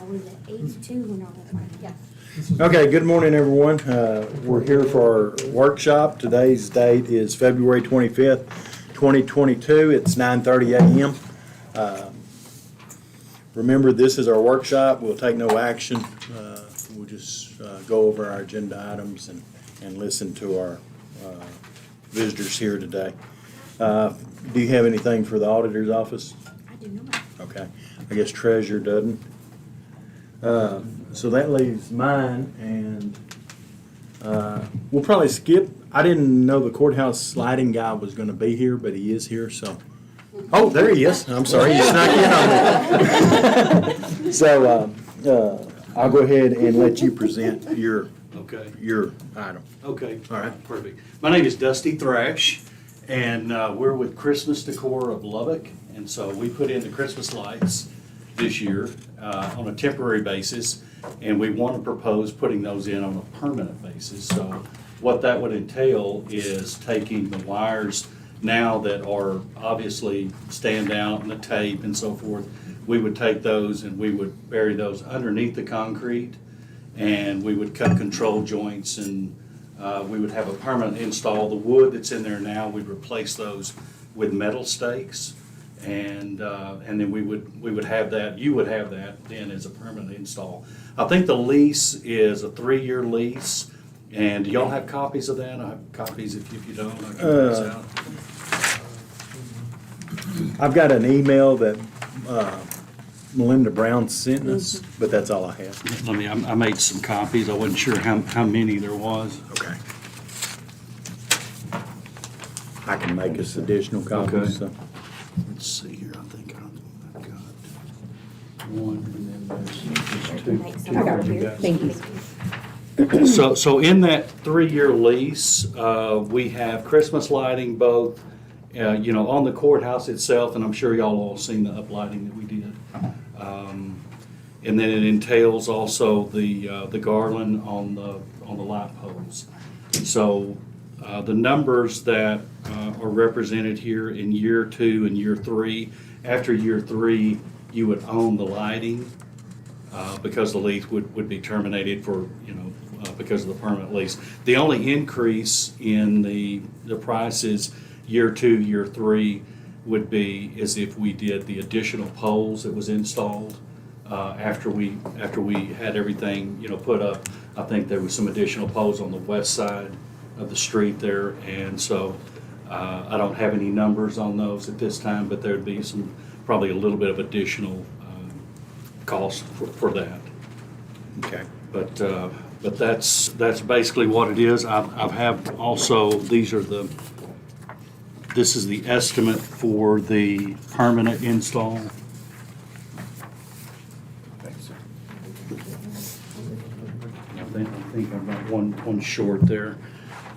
was at 82 when I was mine. Yeah. Okay, good morning, everyone. We're here for our workshop. Today's date is February 25th, 2022. It's 9:30 a.m. Remember, this is our workshop. We'll take no action. We'll just go over our agenda items and listen to our visitors here today. Do you have anything for the auditor's office? I do not. Okay. I guess treasurer doesn't. So that leaves mine, and we'll probably skip. I didn't know the courthouse sliding guy was going to be here, but he is here, so. Oh, there he is. I'm sorry, he snuck in on me. So I'll go ahead and let you present your item. Okay. All right. Perfect. My name is Dusty Thrash, and we're with Christmas Decor of Lubbock, and so we put in the Christmas lights this year on a temporary basis, and we want to propose putting those in on a permanent basis. So what that would entail is taking the wires now that are obviously stand out and the tape and so forth, we would take those and we would bury those underneath the concrete, and we would cut control joints, and we would have a permanent install. The wood that's in there now, we'd replace those with metal stakes, and then we would have that. You would have that then as a permanent install. I think the lease is a 3-year lease. And do y'all have copies of that? I have copies if you don't. I can pass out. I've got an email that Melinda Brown sent us, but that's all I have. I made some copies. I wasn't sure how many there was. Okay. I can make us additional copies. Okay. So. Let's see here. I think I've got one, and then there's two. I got it here. Thank you. So in that 3-year lease, we have Christmas lighting both, on the courthouse itself, and I'm sure y'all all seen the uplighting that we did. And then it entails also the garland on the light poles. So the numbers that are represented here in year 2 and year 3. After year 3, you would own the lighting because the lease would be terminated for because of the permanent lease. The only increase in the prices year 2, year 3 would be is if we did the additional poles that was installed after we had everything put up. I think there was some additional poles on the west side of the street there, and so I don't have any numbers on those at this time, but there'd be probably a little bit of additional cost for that. Okay. But that's basically what it is. I have also, this is the estimate for the permanent install. I think I've got one short there.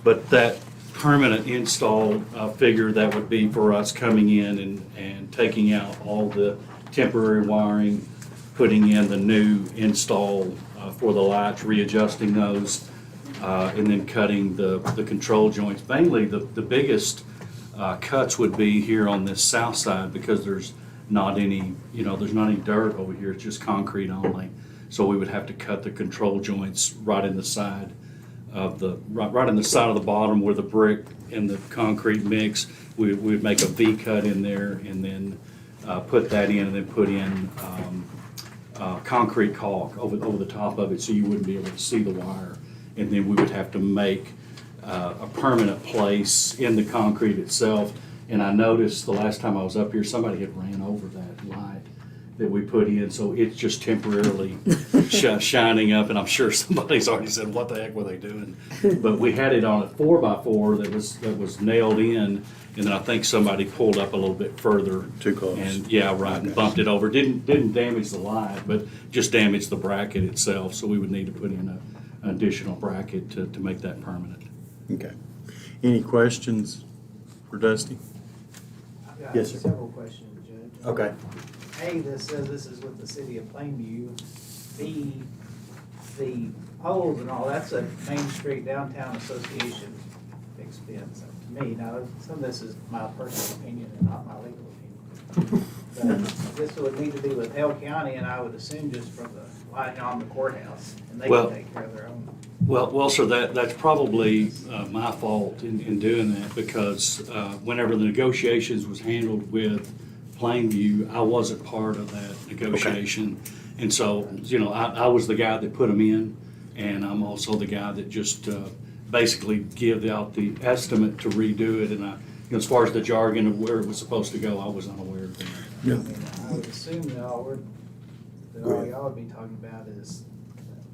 But that permanent install figure, that would be for us coming in and taking out all the temporary wiring, putting in the new install for the lights, readjusting those, and then cutting the control joints. Mainly the biggest cuts would be here on this south side because there's not any dirt over here. It's just concrete only. So we would have to cut the control joints right in the side of right in the side of the bottom where the brick and the concrete mix. We would make a V cut in there and then put that in, and then put in concrete caulk over the top of it so you wouldn't be able to see the wire. And then we would have to make a permanent place in the concrete itself. And I noticed the last time I was up here, somebody had ran over that light that we put in, so it's just temporarily shining up, and I'm sure somebody's already said, what the heck were they doing? But we had it on a 4x4 that was nailed in, and then I think somebody pulled up a little bit further. Too close. And and bumped it over. Didn't damage the light, but just damaged the bracket itself, so we would need to put in an additional bracket to make that permanent. Okay. Any questions for Dusty? I've got Yes, sir. several questions, Judge. Okay. A, this says this is with the city of Plainview. B, the poles and all, that's a Main Street Downtown Association expense to me. Now, some of this is my personal opinion and not my legal opinion. This would need to be with Hale County, and I would assume just from the lighting on the courthouse, and they Well- can take care of their own. Well, sir, that's probably my fault in doing that, because whenever the negotiations was handled with Plainview, I wasn't part of that negotiation. And so, I was the guy that put them in, and I'm also the guy that just basically give out the estimate to redo it. And as far as the jargon of where it was supposed to go, I was unaware of that. I mean, I would assume that all y'all would be talking about is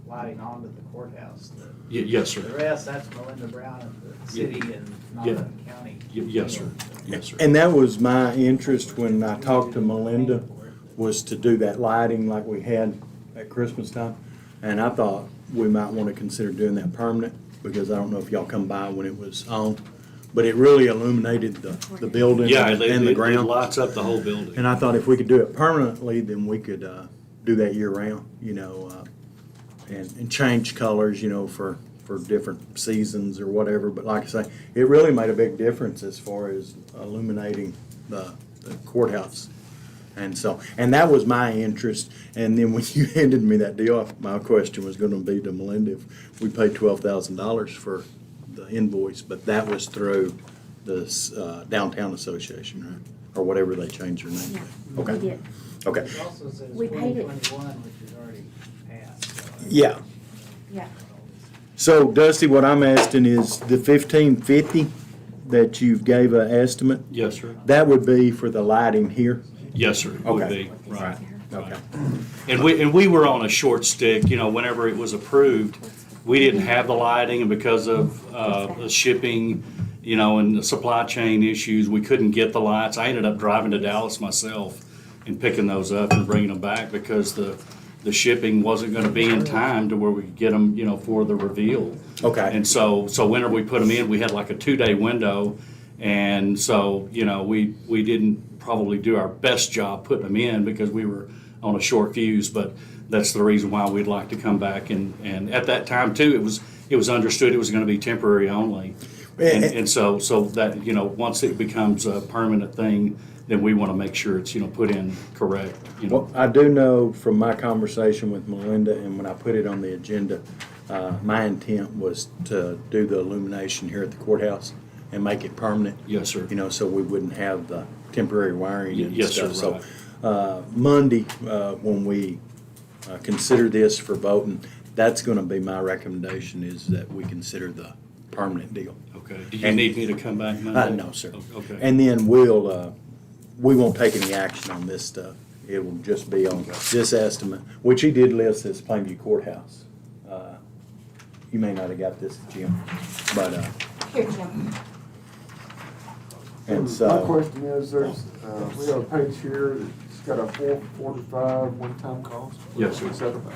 lighting onto the courthouse. Yes, The sir. rest, that's Melinda Brown at the city and not Yeah. the county. Yes, sir. Yes, sir. And that was my interest when I talked to Melinda, was to do that lighting like we had at Christmas time. And I thought we might want to consider doing that permanent, because I don't know if y'all come by when it was on, but it really illuminated the building Yeah, and it the ground. lights up the whole building. And I thought if we could do it permanently, then we could do that year round, and change colors, for different seasons or whatever. But like I say, it really made a big difference as far as illuminating the courthouse. And that was my interest. And then when you handed me that deal, my question was going to be to Melinda if we paid $12,000 for the invoice, but that was through the Downtown Association, right? Or whatever they changed their name. Yeah, Okay. we did. Okay. It also says We paid it. 2021, which is already passed. so I- Yeah. Yeah. So Dusty, what I'm asking is the 1,550 that you gave an estimate, Yes, sir. that would be for the lighting here? Yes, sir. It would Okay. be. Right. Okay. And we were on a short stick, whenever it was approved, we didn't have the lighting, and because of the shipping, and the supply chain issues, we couldn't get the lights. I ended up driving to Dallas myself and picking those up and bringing them back, because the shipping wasn't gonna be in time to where we could get them, for the reveal. Okay. And so whenever we put them in, we had like a 2-day window, and so, we didn't probably do our best job putting them in, because we were on a short fuse. But that's the reason why we'd like to come back, and at that time too, it was understood it was gonna be temporary only. And so that, once it becomes a permanent thing, then we wanna make sure it's, put in correct, Well, I do know from my conversation with Melinda, and when I put it on the agenda, my intent was to do the illumination here at the courthouse and make it permanent. Yes, sir. So we wouldn't have the temporary wiring and Yes, sir, stuff. So Monday, when we consider this for voting, that's going to be my recommendation, is that we consider the permanent deal. Okay. Do you need me to come back Monday? No, sir. Okay. And then we won't take any action on this stuff. It will just be on this estimate, which he did list as Plainview Courthouse. You may not have got this, Jim, but, Here, Jim. and My so, question is, we have a page here that's got a $445 one-time cost. Yes, sir. What's that about?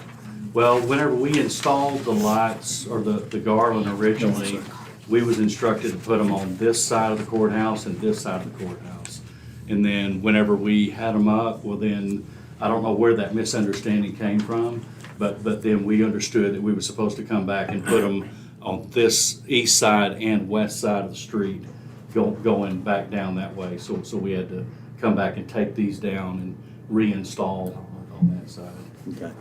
Well, whenever we installed the lights, or the garland originally, we was instructed to put them on this side of the courthouse and this side of the courthouse. And then whenever we had them up, well then, I don't know where that misunderstanding came from, but then we understood that we were supposed to come back and put them on this east side and west side of the street, going back down that way. So we had to come back and take these down and reinstall on that side. okay.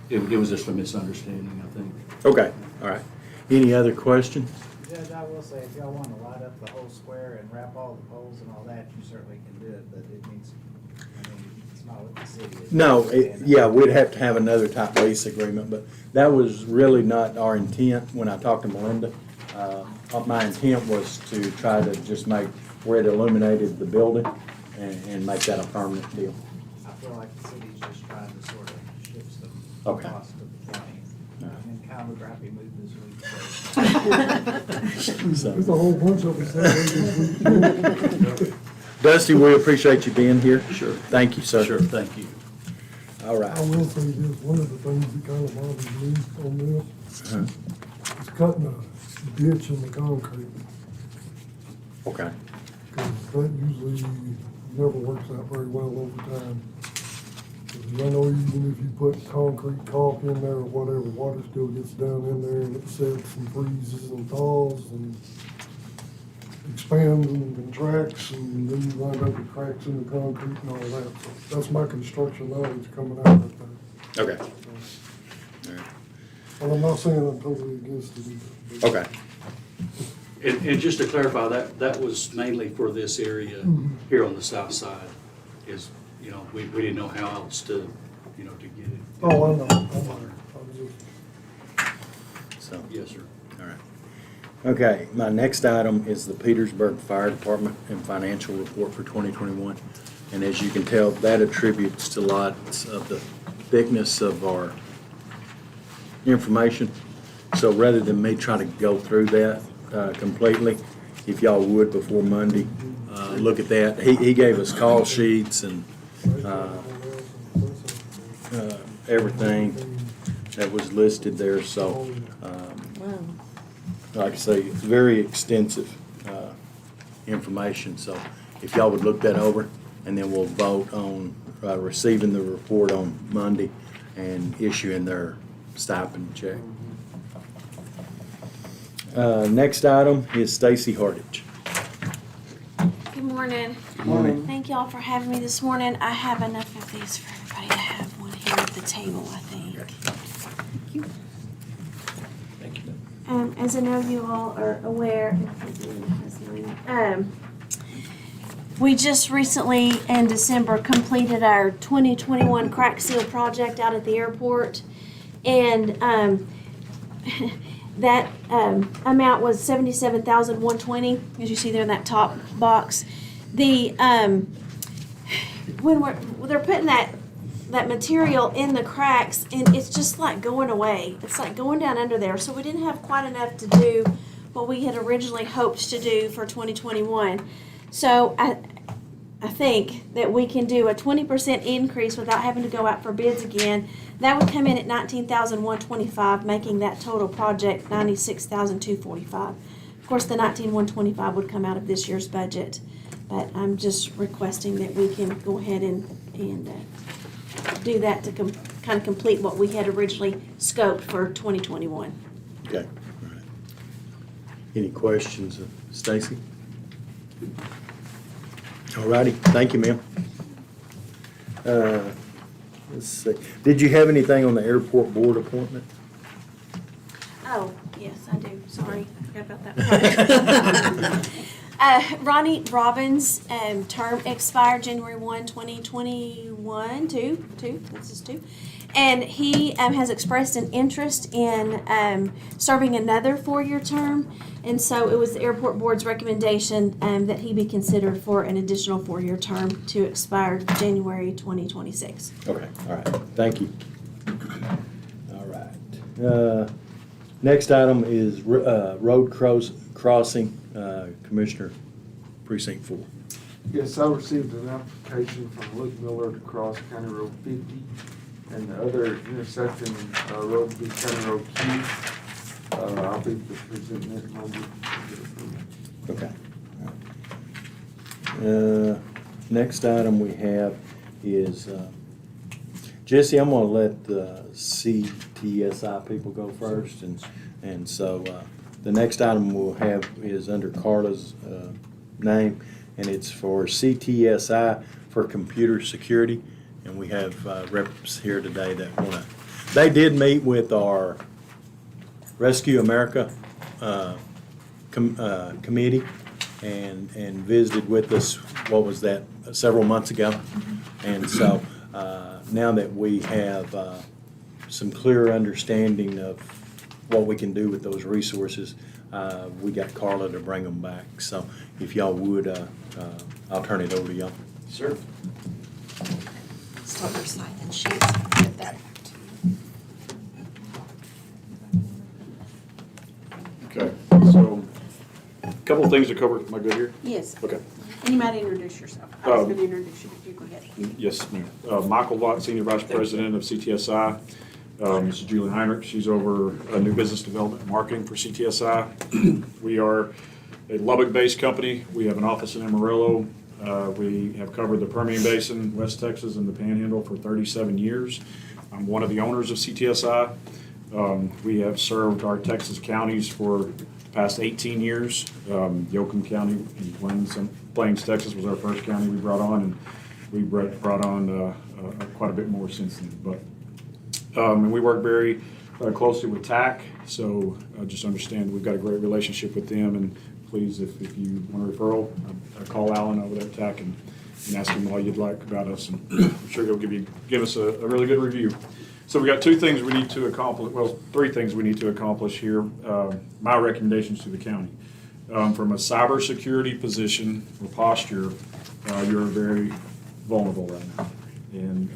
It was just a misunderstanding, I think. Okay, all right. Any other questions? Judge, I will say, if y'all want to light up the whole square and wrap all the poles and all that, you certainly can do it, but it needs, it's not with the city. It's No, just- yeah, we'd have to have another type lease agreement, but that was really not our intent when I talked to Melinda. My intent was to try to just make where it illuminated the building and make that a permanent deal. I feel like the city's just trying to sort of shift some Okay. cost to the county. I'm in kind of a crappy mood this week, so. So, There's a whole bunch of us that way. Dusty, we appreciate you being here. Sure. Thank you, sir. Sure, thank you. All right. I will say this, one of the things that kind of bothers me on this Uh-huh. is cutting a ditch in the concrete. Okay. Because that usually never works out very well over time. 'Cause I know even if you put concrete caulk in there or whatever, water still gets down in there and it sets and freezes and thaws, and expands and contracts, and then you wind up with cracks in the concrete and all that. So that's my construction knowledge coming out of that. Okay. All right. Well, I'm not saying I'm totally against it either. but- Okay. And just to clarify, that was mainly for this area here on the south side, is, you know, we didn't know how else to, you know, to get it. Oh, I know. I'm just, So, Yes, sir. all right. Okay, my next item is the Petersburg Fire Department and Financial Report for 2021. And as you can tell, that attributes to lots of the thickness of our information. So rather than me try to go through that completely, if y'all would before Monday, look at that. He gave us call sheets and everything that was listed there. So, like I say, it's very extensive information. So if y'all would look that over, and then we'll vote on receiving the report on Monday and issuing their stipend check. Next item is Stacy Hartage. Good morning. Morning. Thank y'all for having me this morning. I have enough of these for everybody to have one here at the table, I think. Thank you. As I know you all are aware, we just recently in December completed our 2021 crack seal project out at the airport. And that amount was $77,120, as you see there in that top box. The when they're putting that material in the cracks, and it's just like going away. It's like going down under there. So we didn't have quite enough to do what we had originally hoped to do for 2021. So I think that we can do a 20% increase without having to go out for bids again. That would come in at $19,125, making that total project $96,245. Of course, the $19,125 would come out of this year's budget, but I'm just requesting that we can go ahead and do that to kind of complete what we had originally scoped for 2021. Okay. All right. Any questions of Stacy? All righty. Thank you, ma'am. Let's see. Did you have anything on the airport board appointment? Oh, yes, I do. Sorry, I forgot about that part. Ronnie Robbins' term expired January 1, 2021, this is two. And he has expressed an interest in serving another 4-year term. And so it was the airport board's recommendation that he be considered for an additional 4-year term to expire January 2026. Okay, all right. Thank you. All right. Next item is road crossing, Commissioner Precinct 4. Yes, I received an application from Luke Miller to cross County Road 50, and the other intersection, road will be County Road Q. I'll be presenting it Monday. Okay. Next item we have is, Jesse, I'm gonna let the CTSI people go first, and so, the next item we'll have is under Carla's, name, and it's for CTSI for computer security, and we have, reps here today that they did meet with our Rescue America, committee, and visited with us, what was that, several months ago. And so now that we have some clearer understanding of what we can do with those resources, we got Carla to bring them back. So if y'all would, I'll turn it over to y'all. Sir. Start your sign-in sheets. Get that. Okay, so, a couple of things to cover. Am I good here? Yes. Okay. And you might introduce yourself. I was going to introduce you, but you go ahead. Yes, ma'am. Michael Watt, Senior Vice President of CTSI. This is Julie Heinrich. She's over new business development and marketing for CTSI. We are a Lubbock-based company. We have an office in Amarillo. We have covered the Permian Basin, West Texas, and the Panhandle for 37 years. I'm one of the owners of CTSI. We have served our Texas counties for past 18 years. Yoakum County in Plains, Texas was our first county we brought on, and we brought on quite a bit more since then. But and we work very closely with TAC, so just understand we've got a great relationship with them. And please, if you want a referral, call Alan over there at TAC and ask him all you'd like about us, and I'm sure he'll give us a really good review. So we got two things we need to accomplish, well, three things we need to accomplish here. My recommendations to the county. From a cybersecurity position or posture, you're very vulnerable right now. And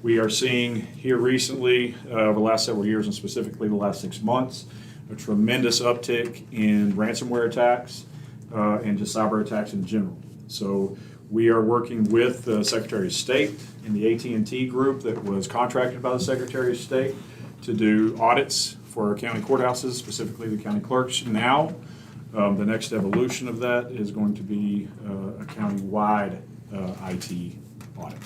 we are seeing here recently, over the last several years and specifically the last 6 months, a tremendous uptick in ransomware attacks and just cyber attacks in general. So we are working with the Secretary of State and the AT&T group that was contracted by the Secretary of State to do audits for our county courthouses, specifically the county clerks. Now, the next evolution of that is going to be a county-wide IT audit.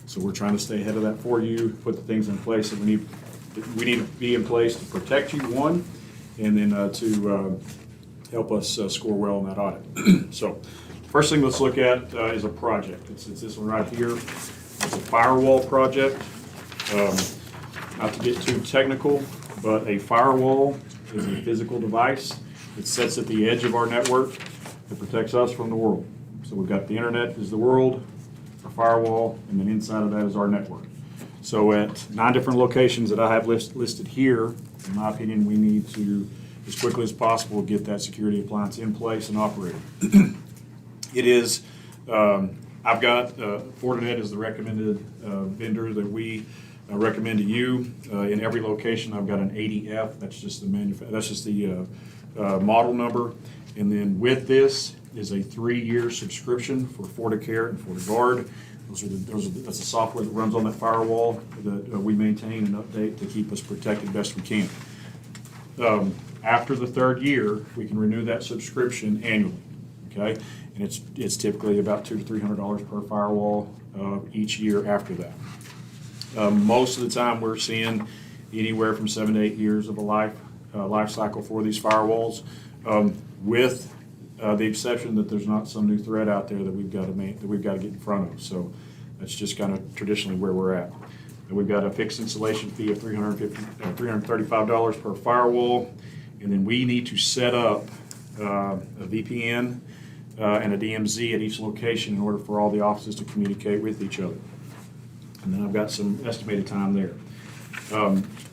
So we're trying to stay ahead of that for you, put the things in place that we need to be in place to protect you, one, and then to help us score well in that audit. So first thing let's look at is a project. It's this one right here. It's a firewall project. Not to get too technical, but a firewall is a physical device that sits at the edge of our network that protects us from the world. So we've got the internet is the world, our firewall, and then inside of that is our network. So at 9 different locations that I have listed here, in my opinion, we need to, as quickly as possible, get that security appliance in place and operating. It is, I've got Fortinet as the recommended vendor that we recommend to you. In every location, I've got an 80F. That's just the model number. And then with this is a 3-year subscription for FortiCare and FortiGuard. That's the software that runs on that firewall that we maintain and update to keep us protected best we can. After the 3rd year, we can renew that subscription annually. Okay, and it's typically about $200 to $300 per firewall each year after that. Most of the time, we're seeing anywhere from 7 to 8 years of a life cycle for these firewalls, with the exception that there's not some new threat out there that we've got to get in front of. So that's just kind of traditionally where we're at. And we've got a fixed installation fee of $335 per firewall, and then we need to set up a VPN and a DMZ at each location in order for all the offices to communicate with each other. And then I've got some estimated time there.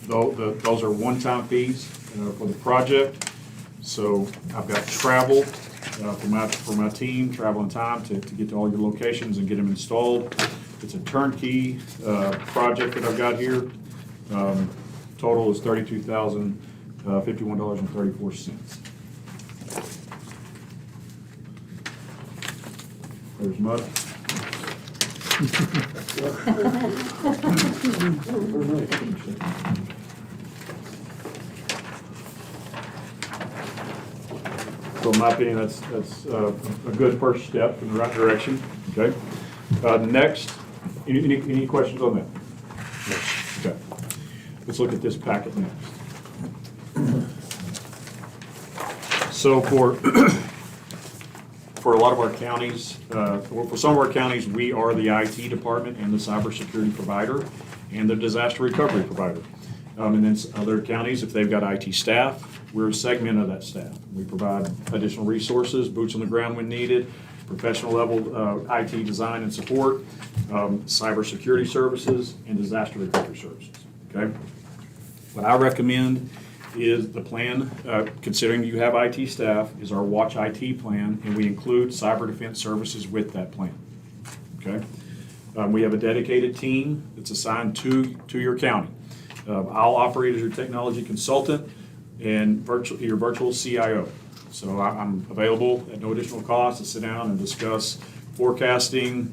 Those are one-time fees for the project. So I've got travel for my team, travel and time to get to all your locations and get them installed. It's a turnkey project that I've got here. Total is $32,051.34. There's mud. So in my opinion, that's a good first step in the right direction. Okay. Next, any questions on that? No. Okay. Let's look at this packet next. So for a lot of our counties, for some of our counties, we are the IT department and the cybersecurity provider and the disaster recovery provider. And then other counties, if they've got IT staff, we're a segment of that staff. We provide additional resources, boots on the ground when needed, professional level IT design and support, cybersecurity services, and disaster recovery services. Okay. What I recommend is the plan, considering you have IT staff, is our Watch IT plan, and we include cyber defense services with that plan. Okay. We have a dedicated team that's assigned to your county. I'll operate as your technology consultant and your virtual CIO. So I'm available at no additional cost to sit down and discuss forecasting,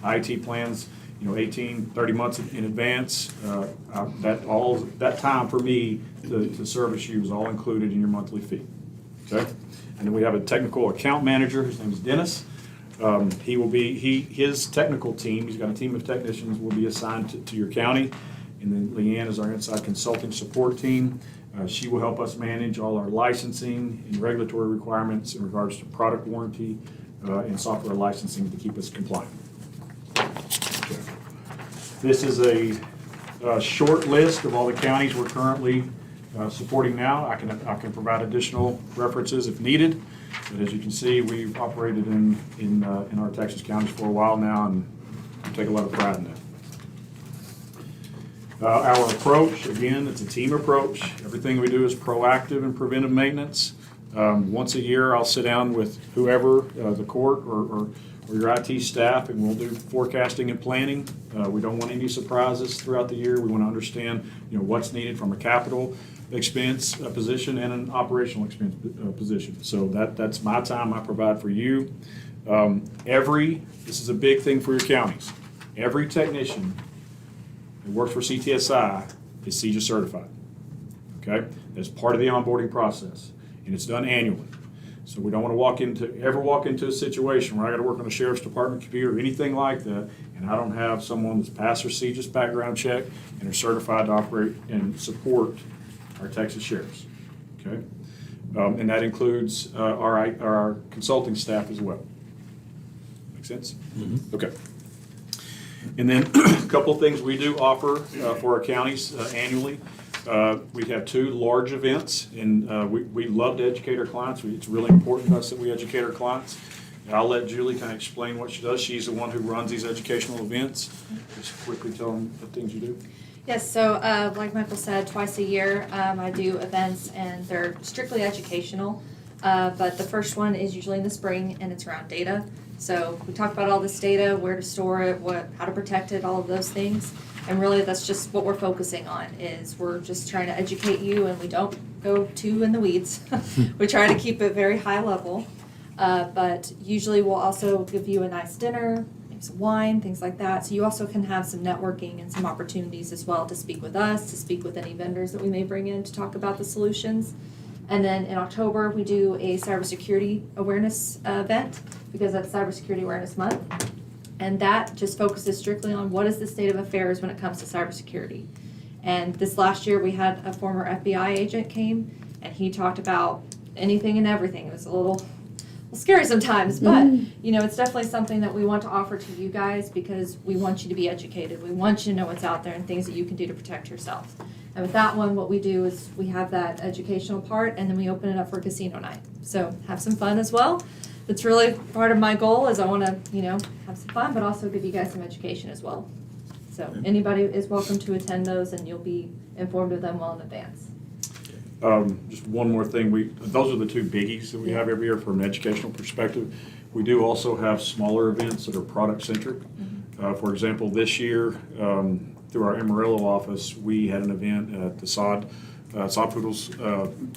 IT plans, 18, 30 months in advance. That time for me to service you is all included in your monthly fee. Okay? And then we have a technical account manager. His name is Dennis. His technical team, he's got a team of technicians, will be assigned to your county. And then Leanne is our inside consulting support team. She will help us manage all our licensing and regulatory requirements in regards to product warranty and software licensing to keep us compliant. Okay. This is a short list of all the counties we're currently supporting now. I can provide additional references if needed, but as you can see, we've operated in our Texas counties for a while now, and we take a lot of pride in that. Our approach, again, it's a team approach. Everything we do is proactive and preventive maintenance. Once a year, I'll sit down with whoever, the court or your IT staff, and we'll do forecasting and planning. We don't want any surprises throughout the year. We want to understand, what's needed from a capital expense position and an operational expense position. So that's my time I provide for you. This is a big thing for your counties. Every technician that works for CTSI is CJIS certified. Okay? That's part of the onboarding process, and it's done annually. So we don't want to ever walk into a situation where I got to work on a sheriff's department computer or anything like that, and I don't have someone that's passed their CJIS background check and are certified to operate and support our Texas sheriffs. Okay? And that includes our consulting staff as well. Make sense? Mm-hmm. Okay. And then a couple of things we do offer for our counties annually. We have 2 large events, and we love to educate our clients. It's really important to us that we educate our clients. And I'll let Julie kind of explain what she does. She's the one who runs these educational events. Just quickly tell them the things you do. Yes, so like Michael said, twice a year I do events, and they're strictly educational. But the first one is usually in the spring, and it's around data. So we talk about all this data, where to store it, how to protect it, all of those things. And really that's just what we're focusing on, is we're just trying to educate you, and we don't go too in the weeds. We try to keep it very high level. But usually we'll also give you a nice dinner, maybe some wine, things like that. So you also can have some networking and some opportunities as well to speak with us, to speak with any vendors that we may bring in to talk about the solutions. And then in October, we do a cybersecurity awareness event, because that's Cybersecurity Awareness Month. And that just focuses strictly on what is the state of affairs when it comes to cybersecurity. And this last year, we had a former FBI agent came, and he talked about anything and everything. It was a little scary sometimes, but it's definitely something that we want to offer to you guys, because we want you to be educated. We want you to know what's out there and things that you can do to protect yourself. And with that one, what we do is we have that educational part, and then we open it up for casino night. So have some fun as well. That's really part of my goal, is I want to, have some fun, but also give you guys some education as well. So anybody is welcome to attend those, and you'll be informed of them well in advance. Just one more thing, those are the 2 biggies that we have every year from an educational perspective. We do also have smaller events that are product centric. For example, this year, through our Amarillo office, we had an event at the Sod Poodles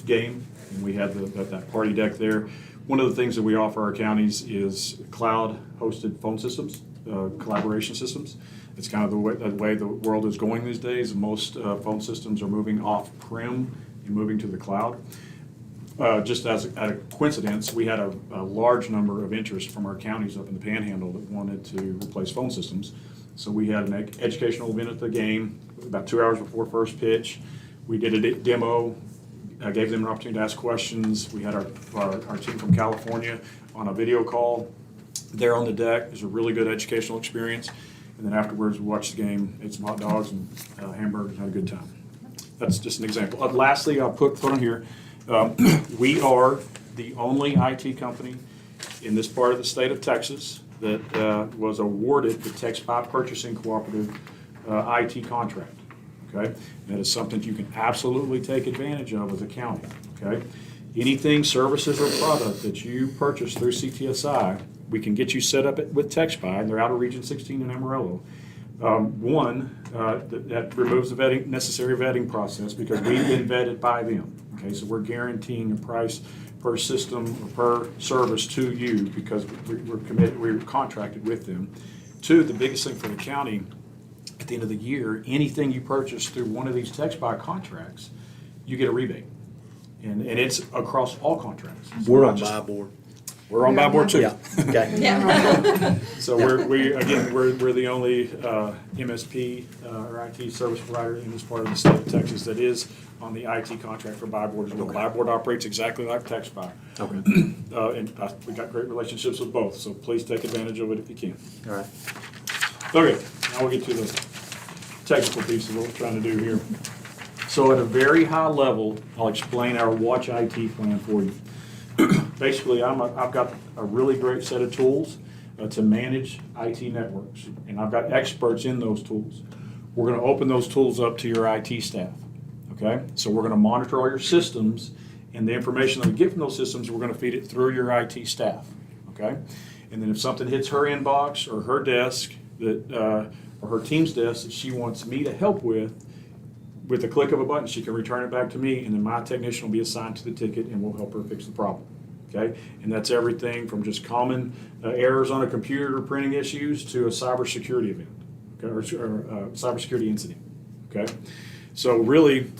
game, and we had that party deck there. One of the things that we offer our counties is cloud-hosted phone systems, collaboration systems. It's kind of the way the world is going these days. Most phone systems are moving off-prem and moving to the cloud. Just as a coincidence, we had a large number of interest from our counties up in the Panhandle that wanted to replace phone systems. So we had an educational event at the game about 2 hours before first pitch. We did a demo, gave them an opportunity to ask questions. We had our team from California on a video call there on the deck. It was a really good educational experience. And then afterwards, we watched the game, ate some hot dogs and hamburgers, and had a good time. That's just an example. Lastly, I'll put on here, we are the only IT company in this part of the state of Texas that was awarded the TexPipe Purchasing Cooperative IT contract. Okay, that is something you can absolutely take advantage of as a county. Okay, anything, services or product that you purchase through CTSI, we can get you set up with TexPipe, and they're out of Region 16 in Amarillo. That removes the necessary vetting process, because we've been vetted by them. Okay, so we're guaranteeing a price per system or per service to you, because we're contracted with them. 2, the biggest thing for the county, at the end of the year, anything you purchase through one of these TexPipe contracts, you get a rebate. And it's across all contracts. So We're not on just- buy board. We're on my board too. Yeah, okay. Yeah. So we're the only MSP or IT service provider in this part of the state of Texas that is on the IT contract for buy board as well. Buy board operates exactly like TextBuy. Okay, And we got great relationships with both, so please take advantage of it if you can. all right. Okay, now we'll get to the technical piece of what we're trying to do here. So at a very high level, I'll explain our Watch IT plan for you. Basically, I've got a really great set of tools to manage IT networks, and I've got experts in those tools. We're going to open those tools up to your IT staff, okay? So we're going to monitor all your systems, and the information that we get from those systems, we're going to feed it through your IT staff, okay? And then if something hits her inbox or her desk or her team's desk that she wants me to help with the click of a button, she can return it back to me, and then my technician will be assigned to the ticket, and we'll help her fix the problem. Okay, and that's everything from just common errors on a computer or printing issues to a cybersecurity event, okay, or cybersecurity incident. Okay, so really,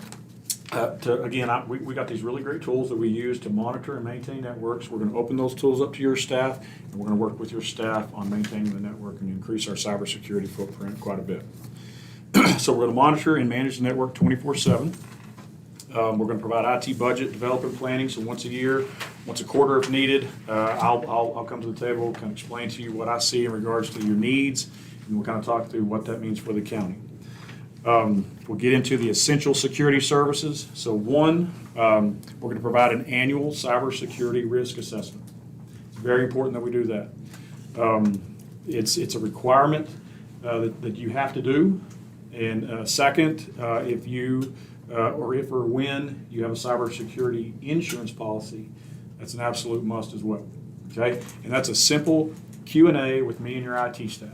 we got these really great tools that we use to monitor and maintain networks. We're going to open those tools up to your staff, and we're going to work with your staff on maintaining the network and increase our cybersecurity footprint quite a bit. So we're going to monitor and manage the network 24/7. We're going to provide IT budget, development planning, so once a quarter if needed, I'll come to the table, kind of explain to you what I see in regards to your needs, and we'll kind of talk through what that means for the county. We'll get into the essential security services. So we're going to provide an annual cybersecurity risk assessment. It's very important that we do that. It's a requirement that you have to do. And second, if or when you have a cybersecurity insurance policy, that's an absolute must as well. Okay, and that's a simple Q&A with me and your IT staff,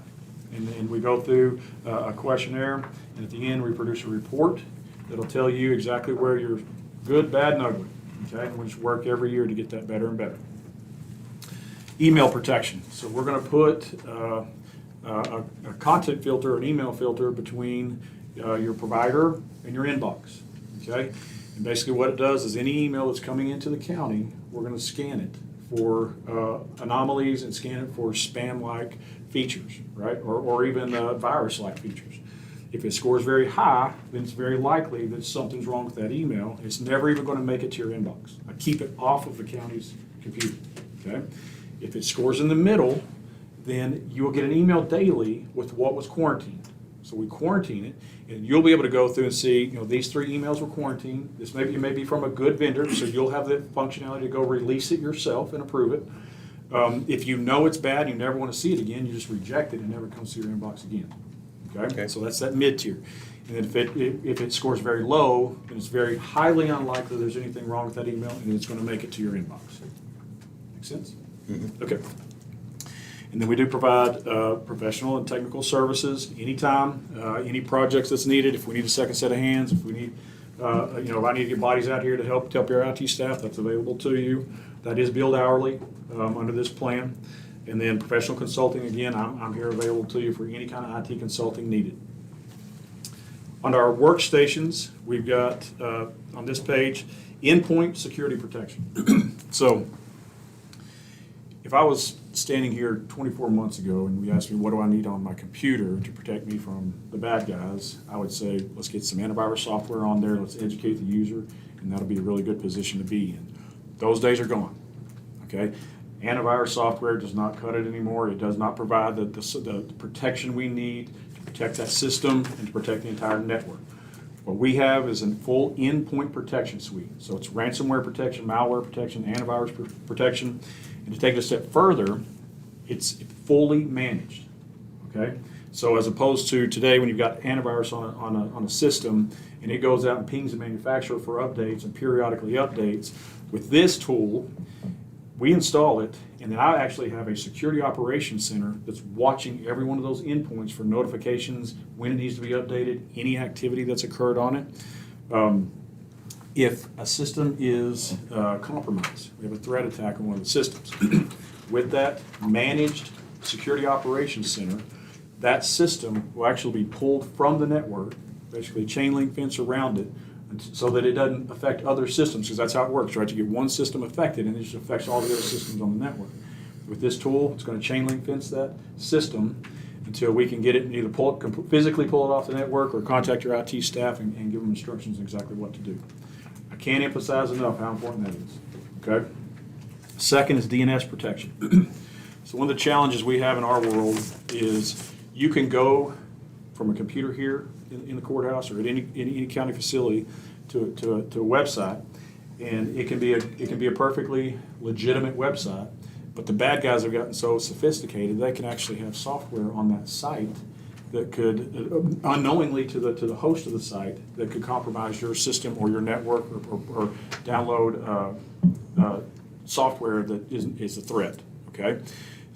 and we go through a questionnaire, and at the end we produce a report that'll tell you exactly where you're good, bad, and ugly. Okay, and we just work every year to get that better and better. Email protection. So we're going to put a content filter, an email filter between your provider and your inbox, okay? And basically what it does is any email that's coming into the county, we're going to scan it for anomalies and scan it for spam-like features, right? Or even virus-like features. If it scores very high, then it's very likely that something's wrong with that email. It's never even going to make it to your inbox. I keep it off of the county's computer, okay? If it scores in the middle, then you will get an email daily with what was quarantined. So we quarantine it, and you'll be able to go through and see, these 3 emails were quarantined. This may be from a good vendor, so you'll have the functionality to go release it yourself and approve it. If you know it's bad, you never want to see it again, you just reject it and never comes to your inbox again. Okay? So that's that mid-tier. And then if it scores very low, then it's very highly unlikely there's anything wrong with that email, and it's going to make it to your inbox. Make sense? Mm-hmm. Okay. And then we do provide professional and technical services anytime, any projects that's needed. If we need a second set of hands, if we need, if I need to get bodies out here to help your IT staff, that's available to you. That is billed hourly under this plan. And then professional consulting, again, I'm here available to you for any kind of IT consulting needed. On our workstations, we've got on this page endpoint security protection. So if I was standing here 24 months ago and you asked me what do I need on my computer to protect me from the bad guys, I would say let's get some antivirus software on there, let's educate the user, and that'll be a really good position to be in. Those days are gone, okay? Antivirus software does not cut it anymore. It does not provide the protection we need to protect that system and to protect the entire network. What we have is a full endpoint protection suite. So it's ransomware protection, malware protection, antivirus protection. And to take it a step further, it's fully managed, okay? So as opposed to today when you've got antivirus on a system and it goes out and pings the manufacturer for updates and periodically updates, with this tool, we install it, and then I actually have a security operations center that's watching every one of those endpoints for notifications, when it needs to be updated, any activity that's occurred on it. If a system is compromised, we have a threat attack on one of the systems. With that managed security operations center, that system will actually be pulled from the network, basically chain link fence around it, so that it doesn't affect other systems, because that's how it works, right? You get one system affected and it just affects all the other systems on the network. With this tool, it's going to chain link fence that system until we can get it and either physically pull it off the network or contact your IT staff and give them instructions exactly what to do. I can't emphasize enough how important that is. Okay? Second is DNS protection. So one of the challenges we have in our world is you can go from a computer here in the courthouse or at any county facility to a website, and it can be a perfectly legitimate website. But the bad guys have gotten so sophisticated they can actually have software on that site that could, unknowingly to the host of the site, that could compromise your system or your network or download software that is a threat. Okay,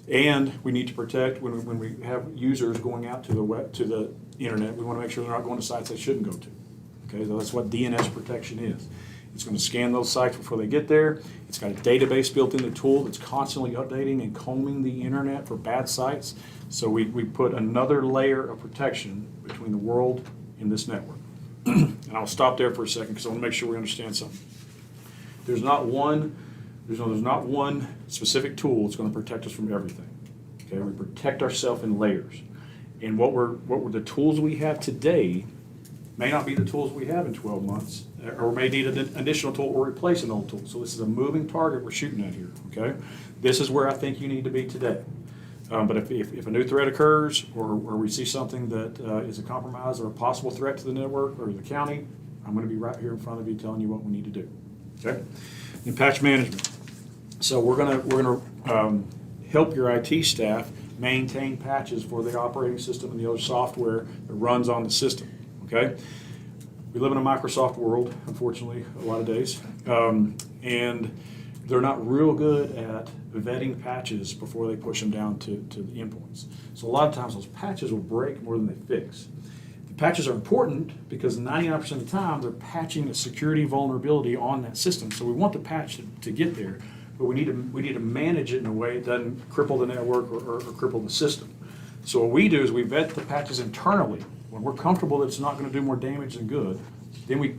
and we need to protect when we have users going out to the internet. We want to make sure they're not going to sites they shouldn't go to. Okay, so that's what DNS protection is. It's going to scan those sites before they get there. It's got a database built in the tool that's constantly updating and combing the internet for bad sites. So we put another layer of protection between the world and this network. And I'll stop there for a second because I want to make sure we understand something. There's not one specific tool that's going to protect us from everything. Okay, we protect ourselves in layers. And what were the tools we have today may not be the tools we have in 12 months, or may need an additional tool or replace an old tool. So this is a moving target we're shooting at here, okay? This is where I think you need to be today. But if a new threat occurs, or we see something that is a compromise or a possible threat to the network or the county, I'm going to be right here in front of you telling you what we need to do, okay? And patch management. So we're gonna help your IT staff maintain patches for the operating system and the other software that runs on the system. Okay, we live in a Microsoft world, unfortunately, a lot of days, and they're not real good at vetting patches before they push them down to the endpoints. So a lot of times those patches will break more than they fix. The patches are important because 99% of the time they're patching a security vulnerability on that system. So we want the patch to get there, but we need to manage it in a way that doesn't cripple the network or cripple the system. So what we do is we vet the patches internally. When we're comfortable that it's not going to do more damage than good, then we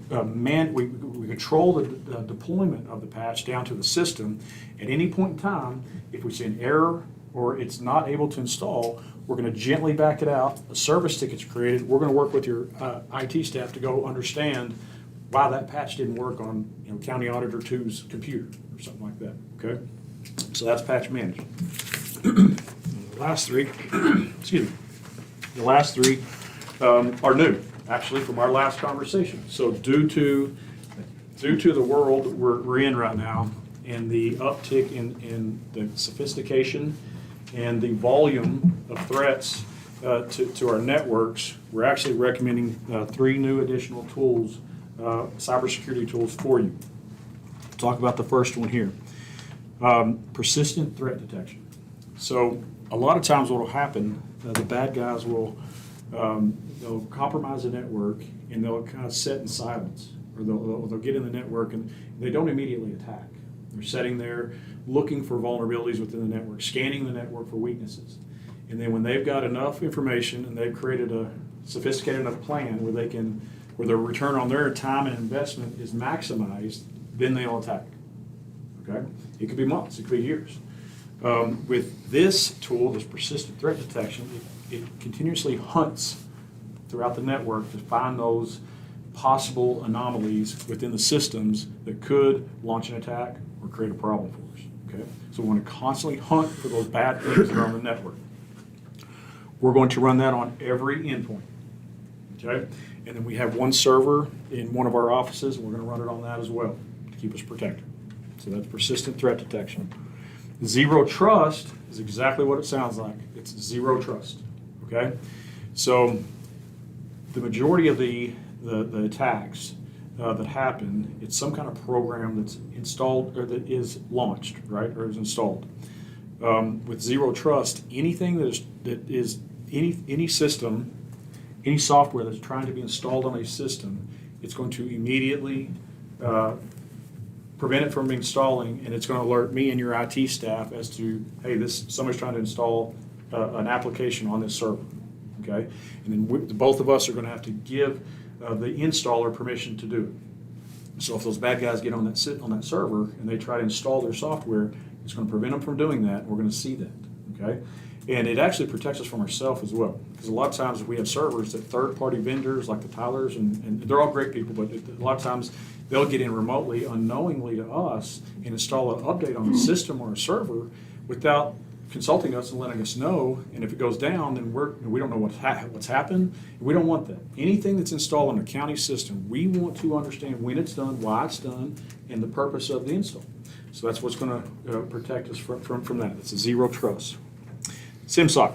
control the deployment of the patch down to the system. At any point in time, if we see an error or it's not able to install, we're going to gently back it out. A service ticket's created. We're going to work with your IT staff to go understand why that patch didn't work on County Auditor 2's computer or something like that. Okay, so that's patch management. The last three, excuse me, the last three are new, actually, from our last conversation. So due to the world we're in right now and the uptick in the sophistication and the volume of threats to our networks, we're actually recommending 3 new additional tools, cybersecurity tools for you. Talk about the first one here. Persistent threat detection. So a lot of times what will happen, the bad guys will they'll compromise the network and they'll kind of sit in silence, or they'll get in the network and they don't immediately attack. They're sitting there looking for vulnerabilities within the network, scanning the network for weaknesses. And then when they've got enough information and they've created a sophisticated enough plan where their return on their time and investment is maximized, then they'll attack. Okay? It could be months, it could be years. With this tool, this persistent threat detection, it continuously hunts throughout the network to find those possible anomalies within the systems that could launch an attack or create a problem for us. Okay? So we want to constantly hunt for those bad things that are on the network. We're going to run that on every endpoint. Okay? And then we have one server in one of our offices, and we're going to run it on that as well to keep us protected. So that's persistent threat detection. Zero trust is exactly what it sounds like. It's zero trust. Okay? So the majority of the attacks that happen, it's some kind of program that's installed or that is launched, right, or is installed. With zero trust, anything that is any system, any software that's trying to be installed on a system, it's going to immediately prevent it from installing, and it's going to alert me and your IT staff as to, hey, somebody's trying to install an application on this server. Okay, and then both of us are going to have to give the installer permission to do it. So if those bad guys get on that server and they try to install their software, It's going to prevent them from doing that. We're going to see that, okay? And it actually protects us from ourselves as well. Because a lot of times we have servers that third-party vendors like the Tylers, and they're all great people, but a lot of times they'll get in remotely, unknowingly to us, and install an update on the system or a server without consulting us and letting us know. And if it goes down, then we don't know what's happened. We don't want that. Anything that's installed on a county system, we want to understand when it's done, why it's done, and the purpose of the install. So that's what's going to protect us from that. It's a zero trust. SIMSOC.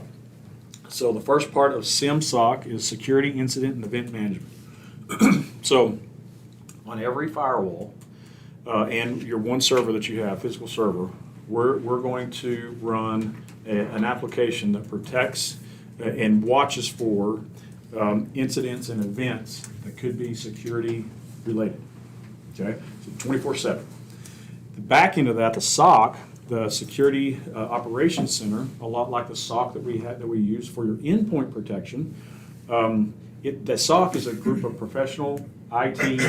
So the first part of SIMSOC is security, incident, and event management. So on every firewall and your one server that you have, physical server, we're going to run an application that protects and watches for incidents and events that could be security related. Okay, so 24/7. The back end of that, the SOC, the Security Operations Center, a lot like the SOC that we use for your endpoint protection. The SOC is a group of professional IT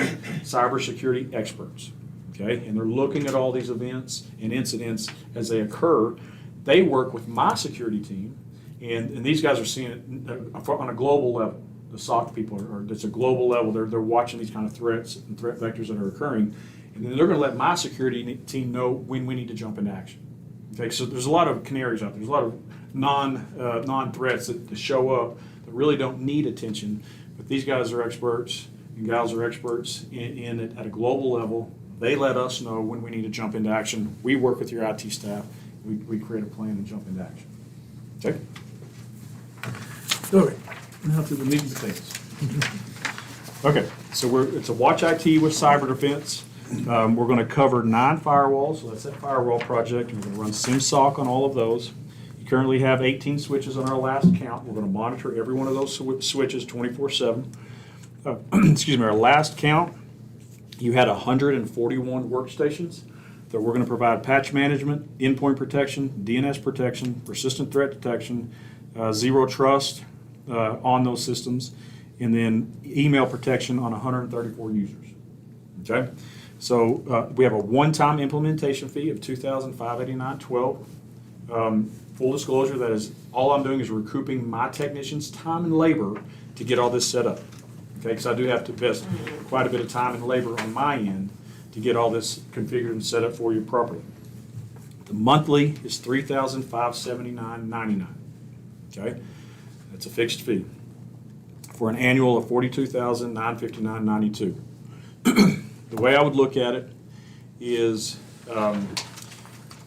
cybersecurity experts. Okay, and they're looking at all these events and incidents as they occur. They work with my security team, and these guys are seeing it on a global level. The SOC people it's a global level. They're watching these kind of threats and threat vectors that are occurring, and then they're going to let my security team know when we need to jump into action. Okay, so there's a lot of canaries out there. There's a lot of non-threats that show up that really don't need attention, but these guys are experts and gals are experts in it at a global level. They let us know when we need to jump into action. We work with your IT staff. We create a plan and jump into action. Okay? Okay, now to the meat and potatoes. Okay, so it's a Watch IT with cyber defense. We're going to cover 9 firewalls, so that's that firewall project. We're going to run SIMSOC on all of those. You currently have 18 switches on our last count. We're going to monitor every one of those switches 24/7. Excuse me, our last count, you had 141 workstations that we're going to provide patch management, endpoint protection, DNS protection, persistent threat detection, zero trust on those systems, and then email protection on 134 users. Okay? So we have a one-time implementation fee of $2,589.12. Full disclosure, that is all I'm doing is recouping my technicians' time and labor to get all this set up. Okay, because I do have to invest quite a bit of time and labor on my end to get all this configured and set up for you properly. The monthly is $3,579.99. Okay, that's a fixed fee for an annual of $42,959.92. The way I would look at it is a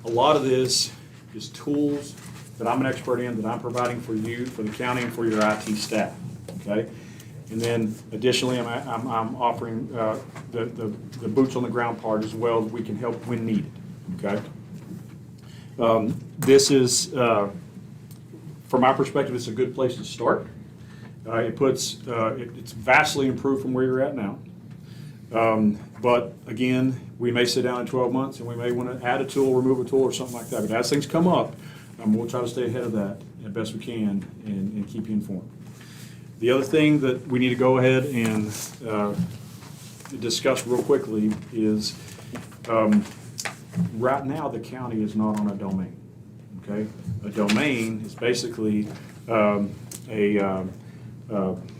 lot of this is tools that I'm an expert in that I'm providing for you, for the county, and for your IT staff. Okay. And then additionally, I'm offering the boots on the ground part as well, that we can help when needed, okay? This is, from my perspective, it's a good place to start. It's vastly improved from where you're at now. But again, we may sit down in 12 months and we may want to add a tool, remove a tool, or something like that. But as things come up, we'll try to stay ahead of that as best we can and keep you informed. The other thing that we need to go ahead and discuss real quickly is right now the county is not on a domain. Okay, a domain is basically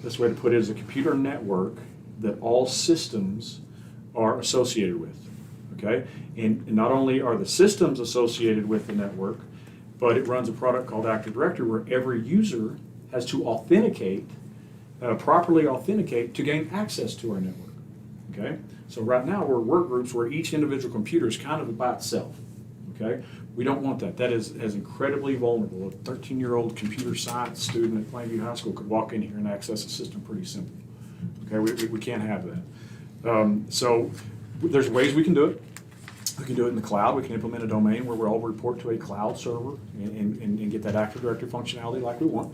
this way to put it is a computer network that all systems are associated with. Okay, and not only are the systems associated with the network, but it runs a product called Active Directory where every user has to properly authenticate to gain access to our network. Okay, so right now we're work groups where each individual computer is kind of by itself. Okay, we don't want that. That is incredibly vulnerable. A 13-year-old computer science student at Plainview High School could walk in here and access a system pretty simple. Okay, we can't have that. So there's ways we can do it. We can do it in the cloud. We can implement a domain where we'll all report to a cloud server and get that Active Directory functionality like we want.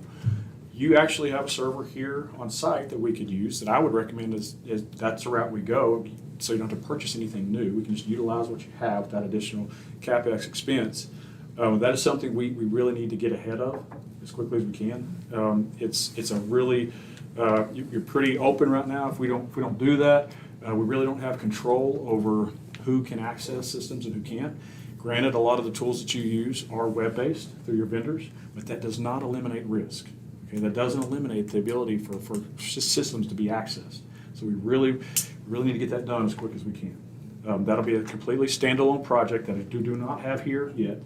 You actually have a server here on site that we could use that I would recommend is that's the route we go, so you don't have to purchase anything new. We can just utilize what you have without additional CapEx expense. That is something we really need to get ahead of as quickly as we can. It's a really, you're pretty open right now. If we don't do that, we really don't have control over who can access systems and who can't. Granted, a lot of the tools that you use are web-based through your vendors, but that does not eliminate risk. Okay, that doesn't eliminate the ability for systems to be accessed. So we really need to get that done as quick as we can. That'll be a completely standalone project that I do not have here yet.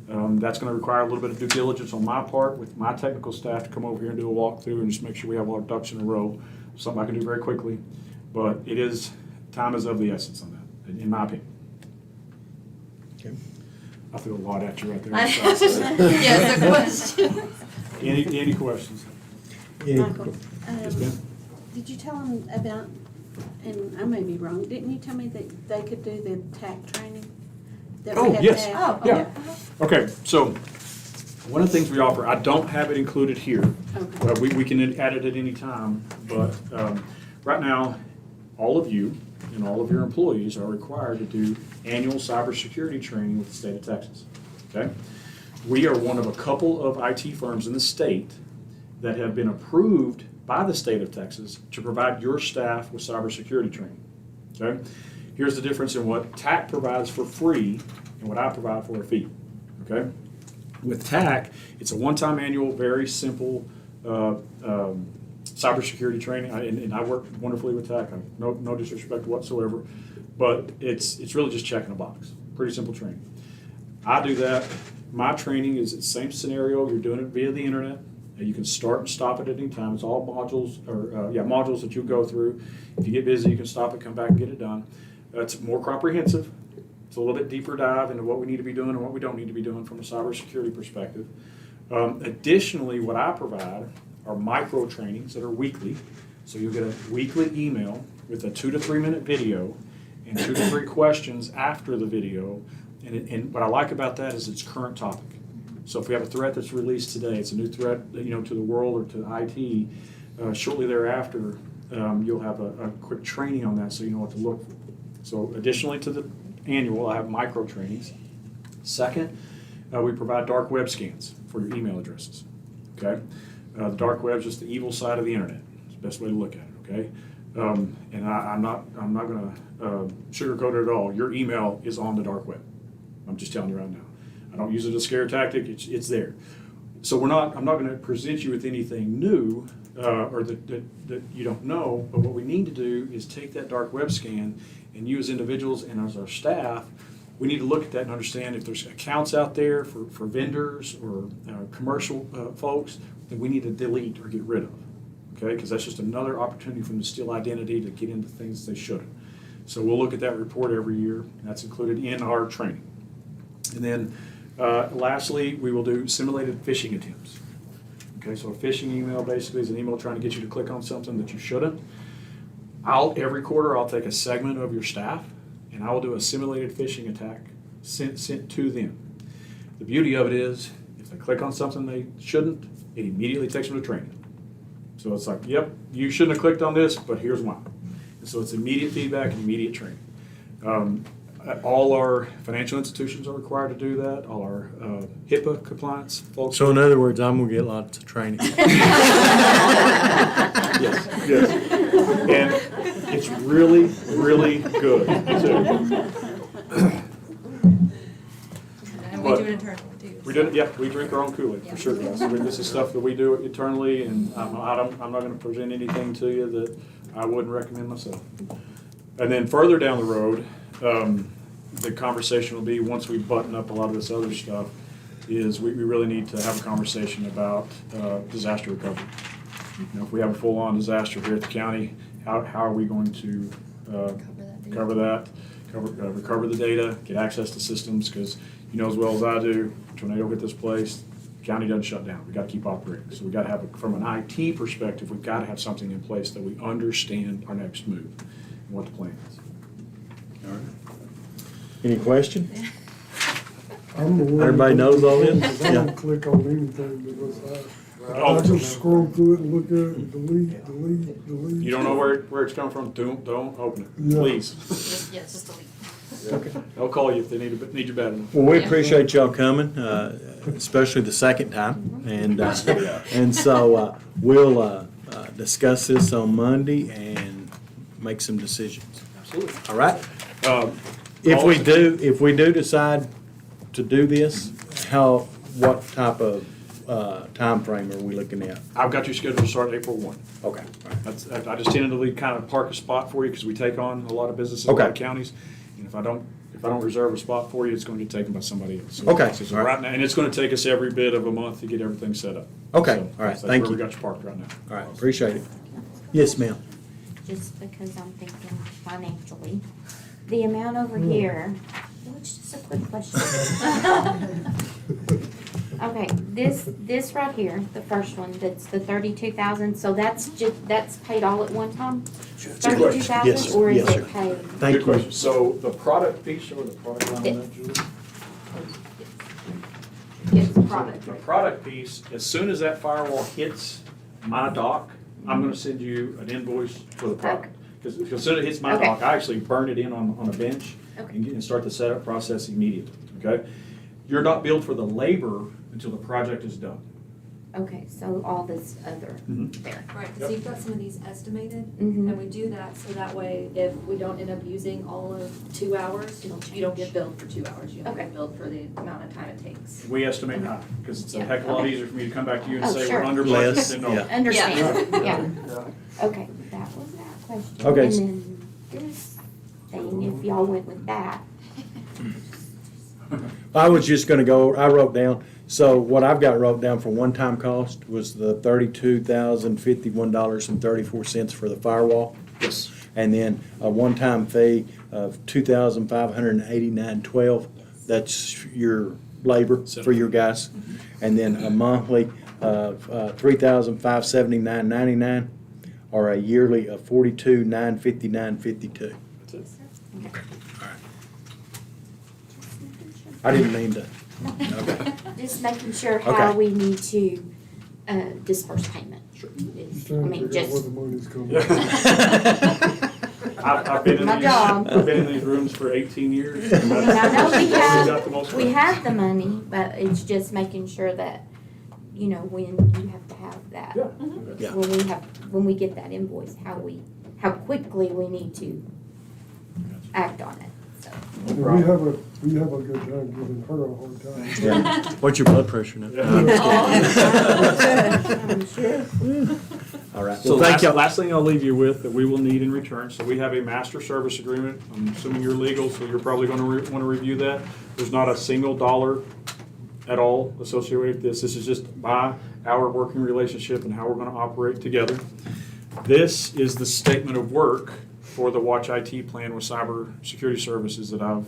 That's going to require a little bit of due diligence on my part with my technical staff to come over here and do a walkthrough and just make sure we have all our ducks in a row. Something I can do very quickly, but time is of the essence on that, in my opinion. Okay. I threw a lot at you right there. Yes, a question. Any questions? Michael, Yes, ma'am? did you tell them about, and I may be wrong, didn't you tell me that they could do the TAC training? That we Oh, have to yes. have? Oh, Yeah. Okay, so one of the things we offer, I don't have it included here. Okay. We can add it at any time, but right now, all of you and all of your employees are required to do annual cybersecurity training with the state of Texas. Okay? We are one of a couple of IT firms in the state that have been approved by the state of Texas to provide your staff with cybersecurity training. Okay? Here's the difference in what TAC provides for free and what I provide for a fee. Okay? With TAC, it's a one-time annual, very simple cybersecurity training, and I work wonderfully with TAC. No disrespect whatsoever, but it's really just checking a box. Pretty simple training. I do that. My training is the same scenario. You're doing it via the internet. You can start and stop it at any time. It's all modules, modules that you'll go through. If you get busy, you can stop it, come back, and get it done. It's more comprehensive. It's a little bit deeper dive into what we need to be doing and what we don't need to be doing from a cybersecurity perspective. Additionally, what I provide are micro trainings that are weekly. So you'll get a weekly email with a 2 to 3 minute video and 2 to 3 questions after the video. And what I like about that is it's current topic. So if we have a threat that's released today, it's a new threat, to the world or to IT. Shortly thereafter, you'll have a quick training on that, so you know what to look for. So additionally to the annual, I have micro trainings. Second, we provide dark web scans for your email addresses. Okay, the dark web is just the evil side of the internet. It's the best way to look at it. Okay, and I'm not going to sugarcoat it at all. Your email is on the dark web. I'm just telling you right now. I don't use it as a scare tactic. It's there. So I'm not going to present you with anything new or that you don't know. But what we need to do is take that dark web scan, and you as individuals and as our staff, we need to look at that and understand if there's accounts out there for vendors or commercial folks that we need to delete or get rid of. Okay, because that's just another opportunity for them to steal identity to get into things they shouldn't. So we'll look at that report every year. And that's included in our training. And then lastly, we will do simulated phishing attempts. Okay, so a phishing email basically is an email trying to get you to click on something that you shouldn't. Every quarter I'll take a segment of your staff and I will do a simulated phishing attack sent to them. The beauty of it is if they click on something they shouldn't, it immediately takes them to training. So it's like, yep, you shouldn't have clicked on this, but here's why. And so it's immediate feedback and immediate training. All our financial institutions are required to do that. All our HIPAA compliance folks. So in other words, I'm gonna get lots of training. Yes. And it's really, really good too. And we do it internally too. We do it, yeah, we drink our own Kool-Aid, for sure, guys. This is stuff that we do internally, and I'm not gonna present anything to you that I wouldn't recommend myself. And then further down the road, the conversation will be, once we button up a lot of this other stuff, is we really need to have a conversation about disaster recovery. If we have a full-on disaster here at the county, how are we going to recover the data, get access to systems, because you know as well as I do, tornado hit this place, the county doesn't shut down. We got to keep operating. So we got to have, from an IT perspective, we've got to have something in place that we understand our next move and what the plan is. All right. Any question? I'm the one. Everybody knows all this? I Yeah. don't click on anything because I just scroll through it and look at it and delete. You don't know where it's coming from, don't open it, Yeah. please. Just delete. They'll call you if they need you bad enough. Well, we appreciate y'all coming, especially the second time. And so we'll discuss this on Monday and make some decisions. Absolutely. All right? If we do decide to do this, what type of time frame are we looking at? I've got you scheduled to start April 1. Okay. That's, I just tentatively kind of park a spot for you because we take on a lot of businesses in a lot of Okay. counties. And if I don't reserve a spot for you, it's going to get taken by somebody else. Okay. So right now, and it's going to take us every bit of a month to get everything set up. Okay. So All right. that's Thank where you. we got you parked right now. All right, appreciate it. Yes, ma'am. Just because I'm thinking financially. The amount over here, which is a quick question. Okay, this right here, the first one, that's the 32,000, so that's paid all at one time? Yes, 32,000, or is yes, it sir. paid? Thank Good you. question. So the product piece, or the product line on that, Julie? Yes, product. The product piece, as soon as that firewall hits my dock, I'm gonna send you an invoice for the product. Because as soon as it hits my Okay. dock, I actually burn it in on a bench Okay. and start the setup process immediately, okay? You're not billed for the labor until the project is done. Okay, so all this other Mhm. there. Right, because you've got some of these estimated, Mhm. and we do that so that way if we don't end up using all of 2 hours, you don't get billed for 2 hours. You only Okay. get billed for the amount of time it takes. We estimate high, because it's a Yeah, heck of a lot okay. easier for me to come back to you and Oh, say sure. we're under budget Less, than no. yeah. Understand, yeah. Yeah. Okay, that was that question. Okay. And then this thing, if y'all went with that, I was just gonna I wrote down, so what I've got wrote down for one-time cost was the $32,051.34 for the firewall. Yes. And then a one-time fee of $2,589.12. That's your labor for your guys. And then a monthly of $3,579.99, or a yearly of $42,959.52. That's it. I didn't mean to. just making sure how Okay. we need to disperse payment. Sure. Is- Just I trying to mean, figure out where just, the money's coming Yeah. from. I've been in My these, job. I've been in these rooms for 18 years. I mean, I know we Got the most have, we money. have the money, but it's just making sure that, you know, when you have to have that. Yeah. Yeah. When we get that invoice, how quickly we need to act on it, so. We have a good time giving her a hard time. Yeah. What's your blood pressure now? I'm sure. All right. So Well, thank last, you. last thing I'll leave you with that we will need in return, so we have a master service agreement. I'm assuming you're legal, so you're probably gonna want to review that. There's not a single dollar at all associated with this. This is just by our working relationship and how we're gonna operate together. This is the statement of work for the Watch IT plan with cyber security services that I've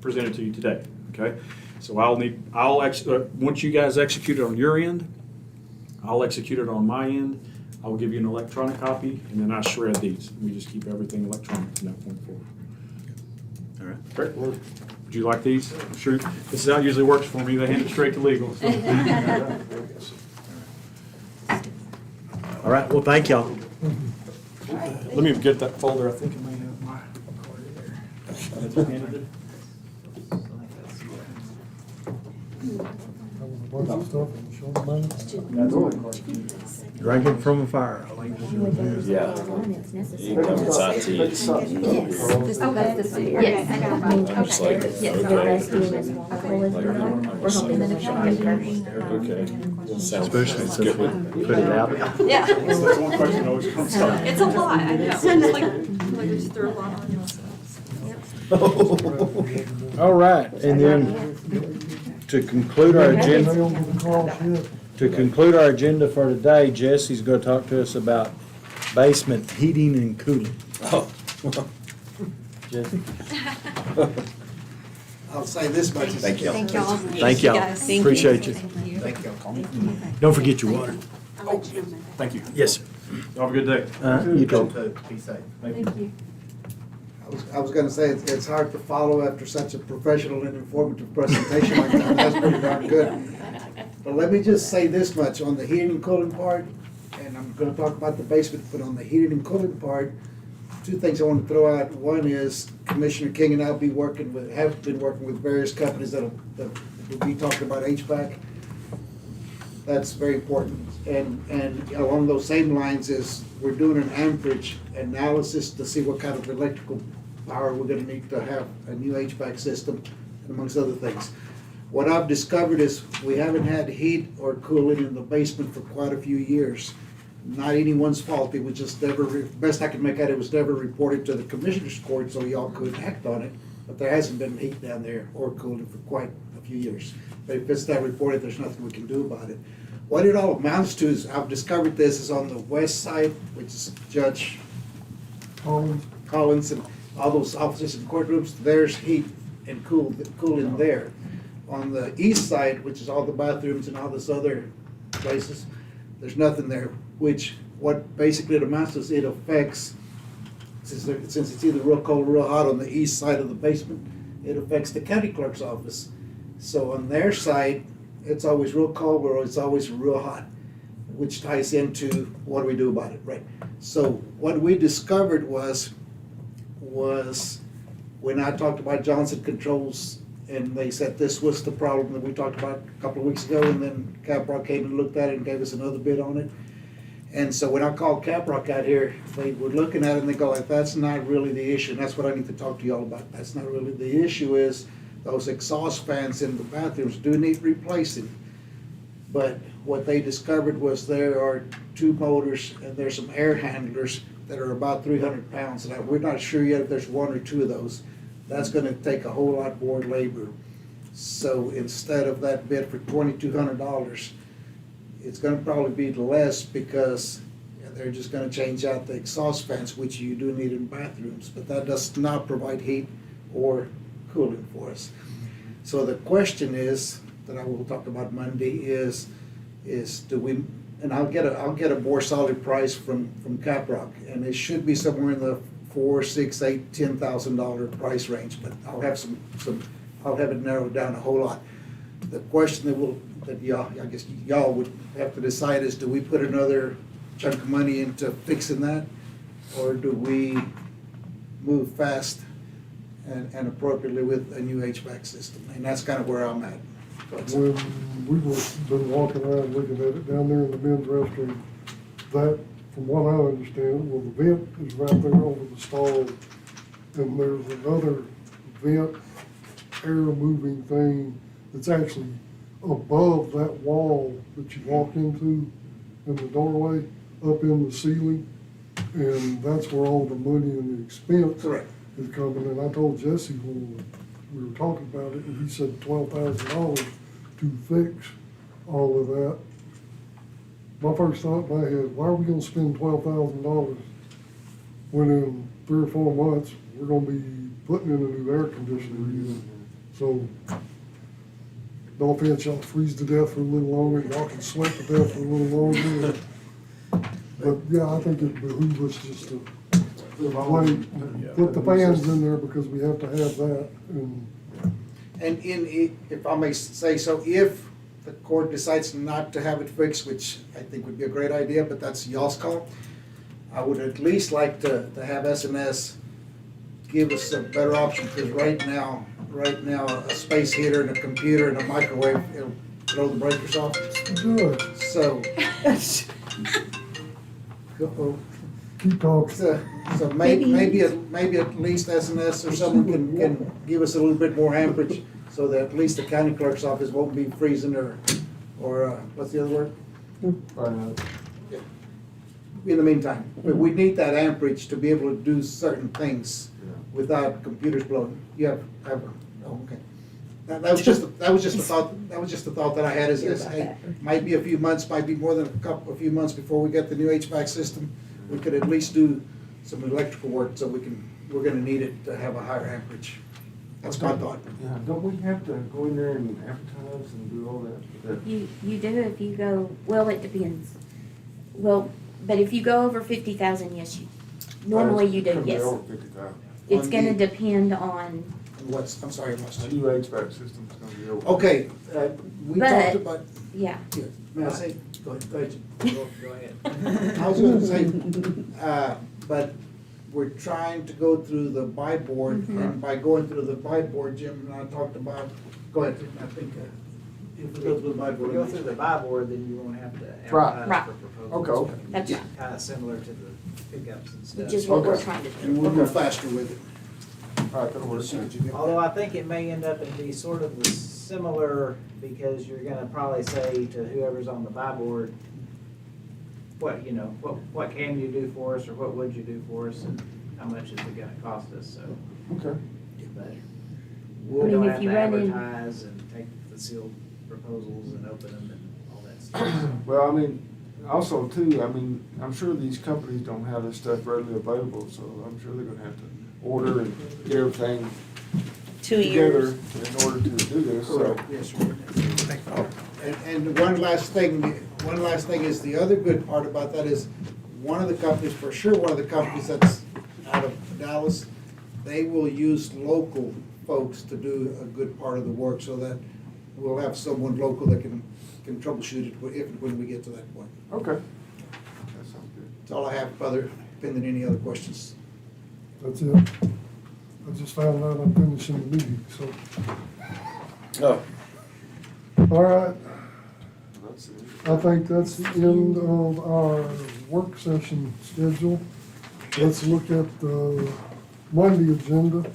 presented to you today, okay? So once you guys execute it on your end, I'll execute it on my end. I will give you an electronic copy, and then I shred these. We just keep everything electronic from that point forward. All right. Great. Would you like these? I'm sure, this is how it usually works for me. They hand it straight to legal. so. All right. Well, thank y'all. Let me get that folder. I think it may have my card in there. I just handed it. That was a bunch of stuff and show the money. Drinking from a fire. Yeah. It's necessary. Yes. Oh, that's this one here. Yes. I got it. I mean, Okay. okay. Yes. The rescue is one of them. We're hoping that it'll be first. Okay. Especially since we put it out. Yeah. That's the one question that always comes up. It's a lot, I know. It's like we just threw a lot on you. All right. And then to conclude our agenda. Nailed to the call sheet. To conclude our agenda for today, Jesse's going to talk to us about basement heating and cooling. Oh. Jesse? I'll say this much. Thank you. Thank y'all. Thank y'all. guys. Thank you. Appreciate you. Thank you. Don't forget your water. I'll let you know. Thank you. Yes, sir. Y'all have a good day. You too. Be safe. Thank you. I was gonna say, it's hard to follow after such a professional and informative presentation like that. That's pretty darn good. But let me just say this much, on the heating and cooling part, and I'm gonna talk about the basement, but on the heating and cooling part, two things I want to throw out. One is Commissioner King and I have been working with various companies that will be talking about HVAC. That's very important. And along those same lines is, we're doing an amperage analysis to see what kind of electrical power we're gonna need to have a new HVAC system. amongst other things. What I've discovered is we haven't had heat or cooling in the basement for quite a few years. Not anyone's fault, it was just never, best I can make out, it was never reported to the commissioner's court, so y'all could act on it. But there hasn't been heat down there or cooling for quite a few years. But if it's not reported, there's nothing we can do about it. What it all amounts to is, I've discovered this is on the west side, which is Judge Collins and all those offices and courtrooms, there's heat and cooling there. On the east side, which is all the bathrooms and all this other places, there's nothing there, which what basically it amounts to is it affects, since it's either real cold or real hot on the east side of the basement, it affects the county clerk's office. So on their side, it's always real cold or it's always real hot, which ties into what do we do about it, right? So what we discovered was when I talked about Johnson Controls, and they said this was the problem that we talked about a couple of weeks ago, and then Caprock came and looked at it and gave us another bid on it. And so when I called Caprock out here, they were looking at it and they go like, that's not really the issue, and that's what I need to talk to y'all about. That's not really the issue. Is those exhaust fans in the bathrooms do need replacing. But what they discovered was there are two motors and there's some air handlers that are about 300 pounds. And we're not sure yet if there's one or two of those. That's gonna take a whole lot more labor. So instead of that bid for $2,200, it's gonna probably be less because they're just gonna change out the exhaust fans, which you do need in bathrooms, but that does not provide heat or cooling for us. So the question is, that I will talk about Monday, is do we, and I'll get a more solid price from Caprock, and it should be somewhere in the $4,000, $6,000, $8,000, $10,000 price range, but I'll have I'll have it narrowed down a whole lot. The question that y'all would have to decide is, do we put another chunk of money into fixing that, or do we move fast and appropriately with a new HVAC system? And that's kind of where I'm at. When we were been walking around looking at it down there in the men's restroom, that, from what I understand, well, the vent is right there over the stall, and there's another vent, air moving thing that's actually above that wall that you walk into in the doorway, up in the ceiling, and that's where all the money and the expense Correct. is coming. And I told Jesse when we were talking about it, and he said $12,000 to fix all of that. My first thought in my head, why are we gonna spend $12,000 when in 3 or 4 months, we're gonna be putting in a new air conditioner unit? So, no offense, y'all freeze to death for a little longer, y'all can sweat to death for a little longer. But yeah, I think it behooves us just to put the fans in there because we have to have that. And if I may say so, if the court decides not to have it fixed, which I think would be a great idea, but that's y'all's call, I would at least like to have S&S give us a better option, because right now, a space heater and a computer and a microwave, it'll throw the breakers off. Good, So, keep talking. so maybe at least S&S or someone can give us a little bit more amperage, so that at least the county clerk's office won't be freezing or what's the other word? In the meantime, but we need that amperage to be able to do certain things without computers blowing. Okay. That was just a thought that I had, is hey, might be a few months, might be more than a few months before we get the new HVAC system. We could at least do some electrical work, so we're gonna need it to have a higher amperage. That's my thought. Yeah, don't we have to go in there and advertise and do all that? You do if you go, well, it depends. Well, but if you go over 50,000, yes, normally you do, yes. Over 50,000. It's gonna depend on, I'm sorry, I lost The you. new HVAC system's gonna be over. Okay, we But- talked about, yeah. yeah, may I say, go ahead. Go ahead. I was gonna say, but we're trying to go through the buy board, and by going through the buy board, Jim and I talked about, go ahead, I think, if we go through the buy If we board. go through the buy board, then you won't have to Right. advertise for proposals. Okay. That's right. Kind of similar to the pickups and stuff. Which is what we're Okay. trying to And do. we'll go faster with it. All right, that'll work. Although I think it may end up and be sort of the similar, because you're gonna probably say to whoever's on the buy board, what, you know, what can you do for us, or what would you do for us, and how much is it gonna cost us, so. Okay. But I we'll mean, go if have you to run in- advertise and take the sealed proposals and open them and all that stuff. Well, I mean, also too, I mean, I'm sure these companies don't have this stuff readily available, so I'm sure they're gonna have to order and get everything 2 together years. in order to do this, so. Correct, yes, sir. And one last thing is, the other good part about that is, one of the companies, for sure, one of the companies that's out of Dallas, they will use local folks to do a good part of the work, so that we'll have someone local that can troubleshoot it if and when we get to that point. Okay. That sounds good. That's all I have, other, pending any other questions. That's it. I just found out I'm finishing the meeting, so. Oh. All right, That's it. I think that's the end of our work session schedule. Let's look at the Monday agenda.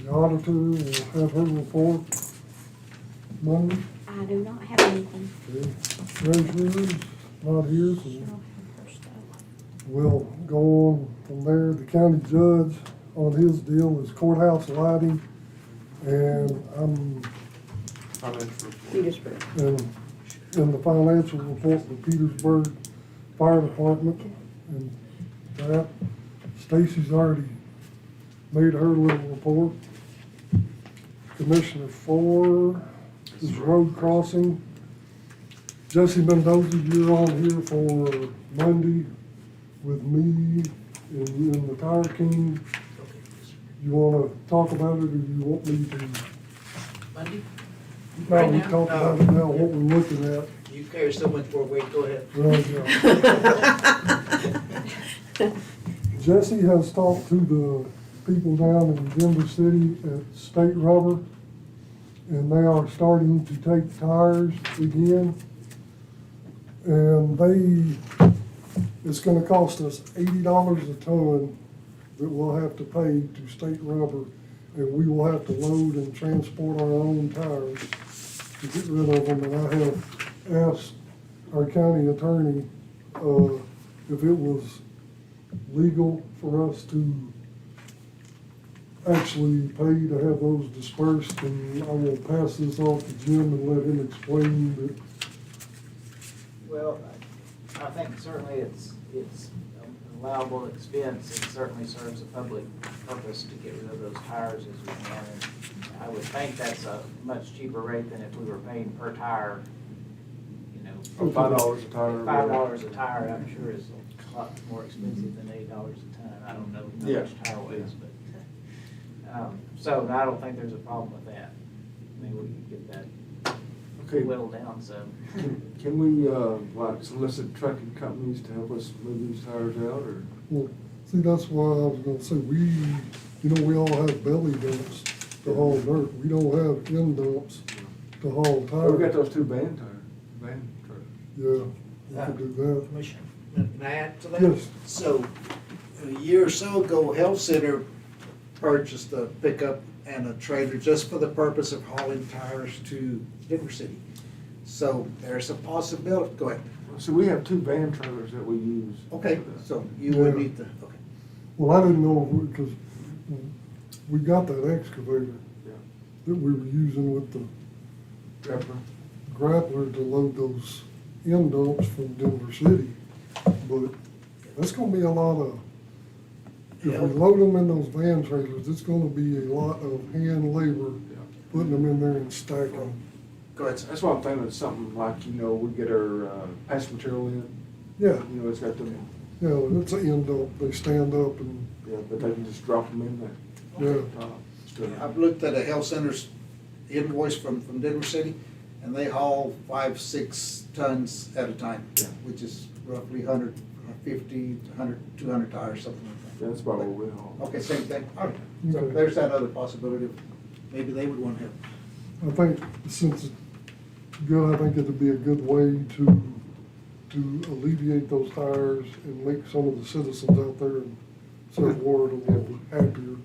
The auditor will have her report Monday. I do not have anything. Okay. Treasurer's not here, so we'll go on from there. The county judge on his deal is courthouse lighting, and I'm Financial report. Petersburg. in the financial report for Petersburg Fire Department, and that, Stacy's already made her little report. Commissioner 4 is road crossing. Jesse Mendoza, you're on here for Monday with me and the Tire King. You wanna talk about it, or you want me to? Monday? No, Right we now? talk about it now, what we're looking at. You carry so much more weight, go ahead. Well, yeah. Jesse has talked to the people down in Denver City at State Rubber, and they are starting to take tires again. And it's gonna cost us $80 a ton that we'll have to pay to State Rubber, and we will have to load and transport our own tires to get rid of them. And I have asked our county attorney, if it was legal for us to actually pay to have those dispersed, and I will pass this off to Jim and let him explain that. Well, I think certainly it's an allowable expense. It certainly serves a public purpose to get rid of those tires as we can. And I would think that's a much cheaper rate than if we were paying per tire, you know. Oh, $5 a tire. $5 a tire, I'm sure, is a lot more expensive than $8 a ton. I don't know how Yeah. much tire weighs, but, so I don't think there's a problem with that. Maybe we can get that Okay. whittled down some. Can we, like, solicit trucking companies to help us move these tires out, or? Well, see, that's why I was gonna say, we all have belly dumps to haul dirt. We don't have end dumps to haul Oh, tires. we got those two van trucks. Yeah, we could do that. Commissioner, can I add to that? Yes. So, a year or so ago, Health Center purchased a pickup and a trailer just for the purpose of hauling tires to Denver City. So there's a possibility, go ahead. So we have two van trailers that we use. Okay, for that. so you would Yeah. need to, okay. Well, I didn't know, because we got that excavator Yeah. that we were using with the Grappler. grappler to load those end dumps from Denver City. But that's gonna be a lot of, if we load them in those van trailers, it's gonna be a lot of hand labor Yeah. putting them in there and stacking them. Go ahead, sir. That's why I'm thinking of something like, you know, we get our patch material in, Yeah, you know, it's got them, yeah, it's an end dump, they stand up and, yeah, but they can just drop them in there. yeah. I've looked at a Health Center's invoice from Denver City, and they haul 5-6 tons at a time, Yeah. which is roughly 150, 100, 200 tires, something like that. Yeah, that's about what we haul. Okay, same thing, all right. So Okay. there's that other possibility, maybe they would want help. I think since it's good, I think it'd be a good way to alleviate those tires and make some of the citizens out there in Civil War a little happier.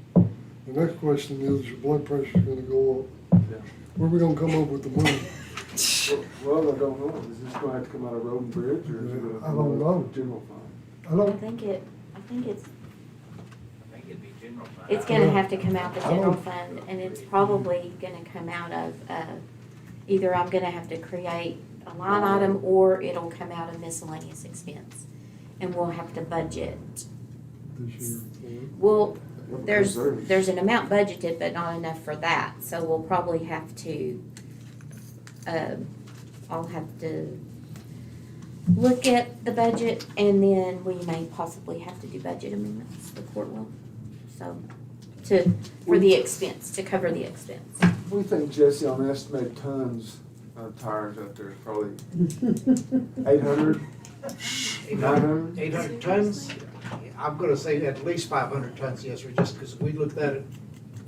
The next question is, your blood pressure's gonna go up. Yeah. Where we gonna come up with the money? Well, I don't know, is this gonna have to come out of road and bridge, or is it gonna I come don't out know. of general fund? I I don't, think it's, I think it'd be general fund. it's gonna have to come out the I don't- general fund, and it's probably gonna come out of, either I'm gonna have to create a line item, or it'll come out of miscellaneous expense. And we'll have to budget. this year. Well, Because there's an amount budgeted, but not enough for that, so we'll probably have to, I'll have to look at the budget, and then we may possibly have to do budget amendments, the court will, so, for the expense, to cover the expense. We think, Jesse, on estimated tons of tires out there, probably 800, 900? 800 tons? I'm gonna say at least 500 tons, yes, sir, just because we looked at it,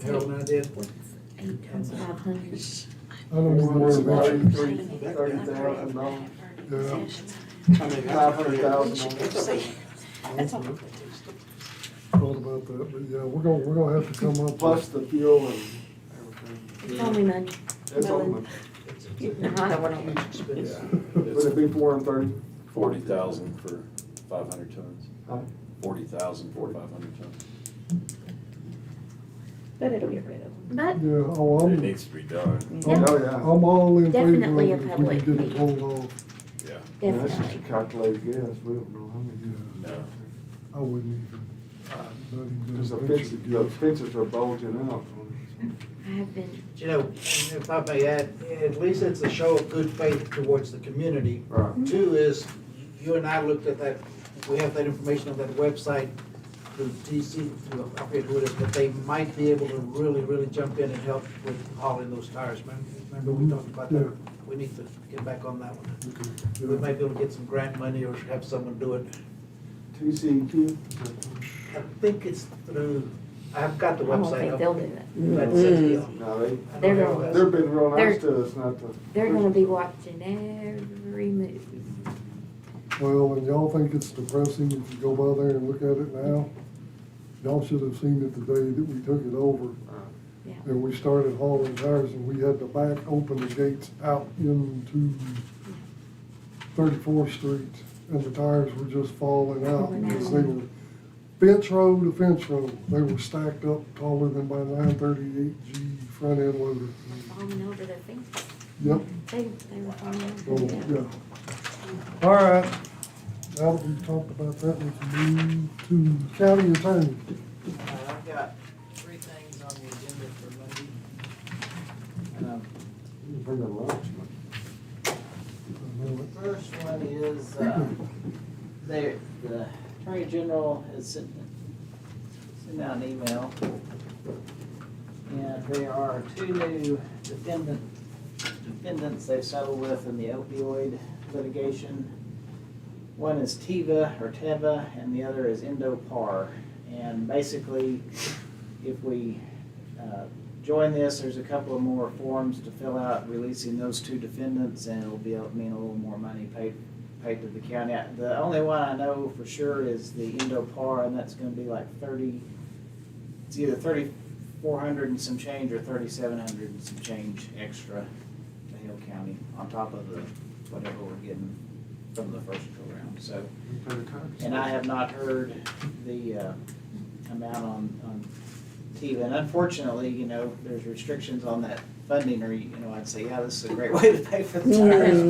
Harold and I did. 8 times 500. I don't even know where to mention. $30,000, Yeah, I mean, 500,000 on this. thought about that, but yeah, we're gonna have to come up. Plus the fuel and everything. It's only money. It's all money. I don't wanna- Huge expense. Would it be 430? 40,000 for 500 tons. Huh? 40,000 for 500 tons. But it'll get rid of them. But Yeah, oh, It I'm, needs to be done. Yeah. Oh, yeah. I'm all in favor of Definitely it a if we public can get it meeting. pulled off. Yeah. Yeah, that's just a definitely. calculated guess, we don't know how many. No. I wouldn't even, not even. Because the venture fences, to the guess. fences are bulging out. I have been, You know, if I may add, at least it's a show of good faith towards the community. Right. Two is, you and I looked at that, we have that information on that website through TC, through, I forget who it is, but they might be able to really jump in and help with hauling those tires, man. Remember we talked about that? We need to get back on that one. Okay, We yeah. might be able to get some grant money or have someone do it. TCQ? I think it's through, I've got the I don't website think up. they'll do it. But it says deal. No, they, I They're don't know. gonna- they've been real nice They're- to us, not to. They're gonna be watching every move. Well, and y'all think it's depressing if you go by there and look at it now? Y'all should have seen it the day that we took it over. Yeah. And we started hauling tires, and we had to back open the gates out into 34th Street, and the tires were just falling out Falling because out. they were fence row to fence row. They were stacked up taller than my 938G front end loader. Falling over their fences. Yep, They were falling so, over, yeah. yeah. All right, now that we've talked about that, we can move to county attorney. I've got 3 things on the agenda for Monday. Bring a lunch, The first one is, the Attorney General has sent out an email. And there are 2 new defendants they've settled with in the opioid litigation. One is Teva, and the other is Indopar. And basically, if we join this, there's a couple of more forms to fill out releasing those 2 defendants, and it'll mean a little more money paid to the county. The only one I know for sure is the Indopar, and that's gonna be like it's either 3,400 and some change or 3,700 and some change extra to Hale County on top of the whatever we're getting from the first go round, so. And I have not heard the amount on TV, and unfortunately, there's restrictions on that funding, or, I'd say, yeah, this is a great way to pay for the tires.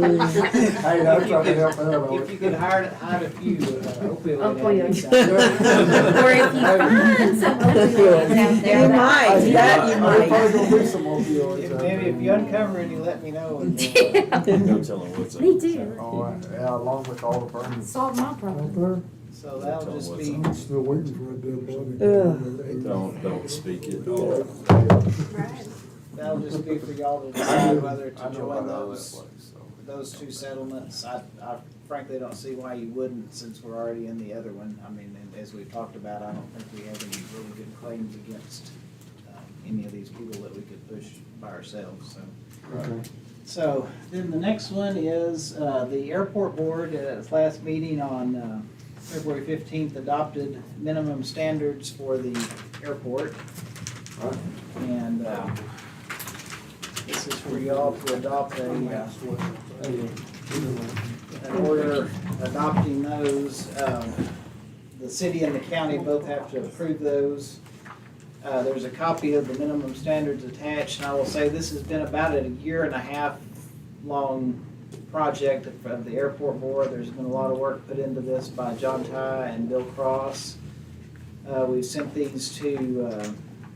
Hey, I'm trying to help out. If you could hire a few opioid Opioids. addicts. Or if you find some opioids out there. You that- might, that you There's probably might. gonna be some opioids out Maybe if you there. uncover any, let me know. and, Go tell them what's up. Me too. Oh, yeah, along with all the burning. Solve my Out problem. there, So that'll just be, I'm still waiting for a dead body. Don't speak it. Oh. that'll just be for y'all to decide whether I to know join about all that those. place, so. Those 2 settlements, I frankly don't see why you wouldn't, since we're already in the other one. I mean, and as we've talked about, I don't think we have any really good claims against any of these people that we could push by ourselves, so. Okay. So, then the next one is, the airport board at its last meeting on February 15th, adopted minimum standards for the airport. And this is for y'all to adopt an order adopting those. The city and the county both have to approve those. There's a copy of the minimum standards attached, and I will say this has been about a 1.5 year long project of the airport board. There's been a lot of work put into this by John Ty and Bill Cross. We've sent these to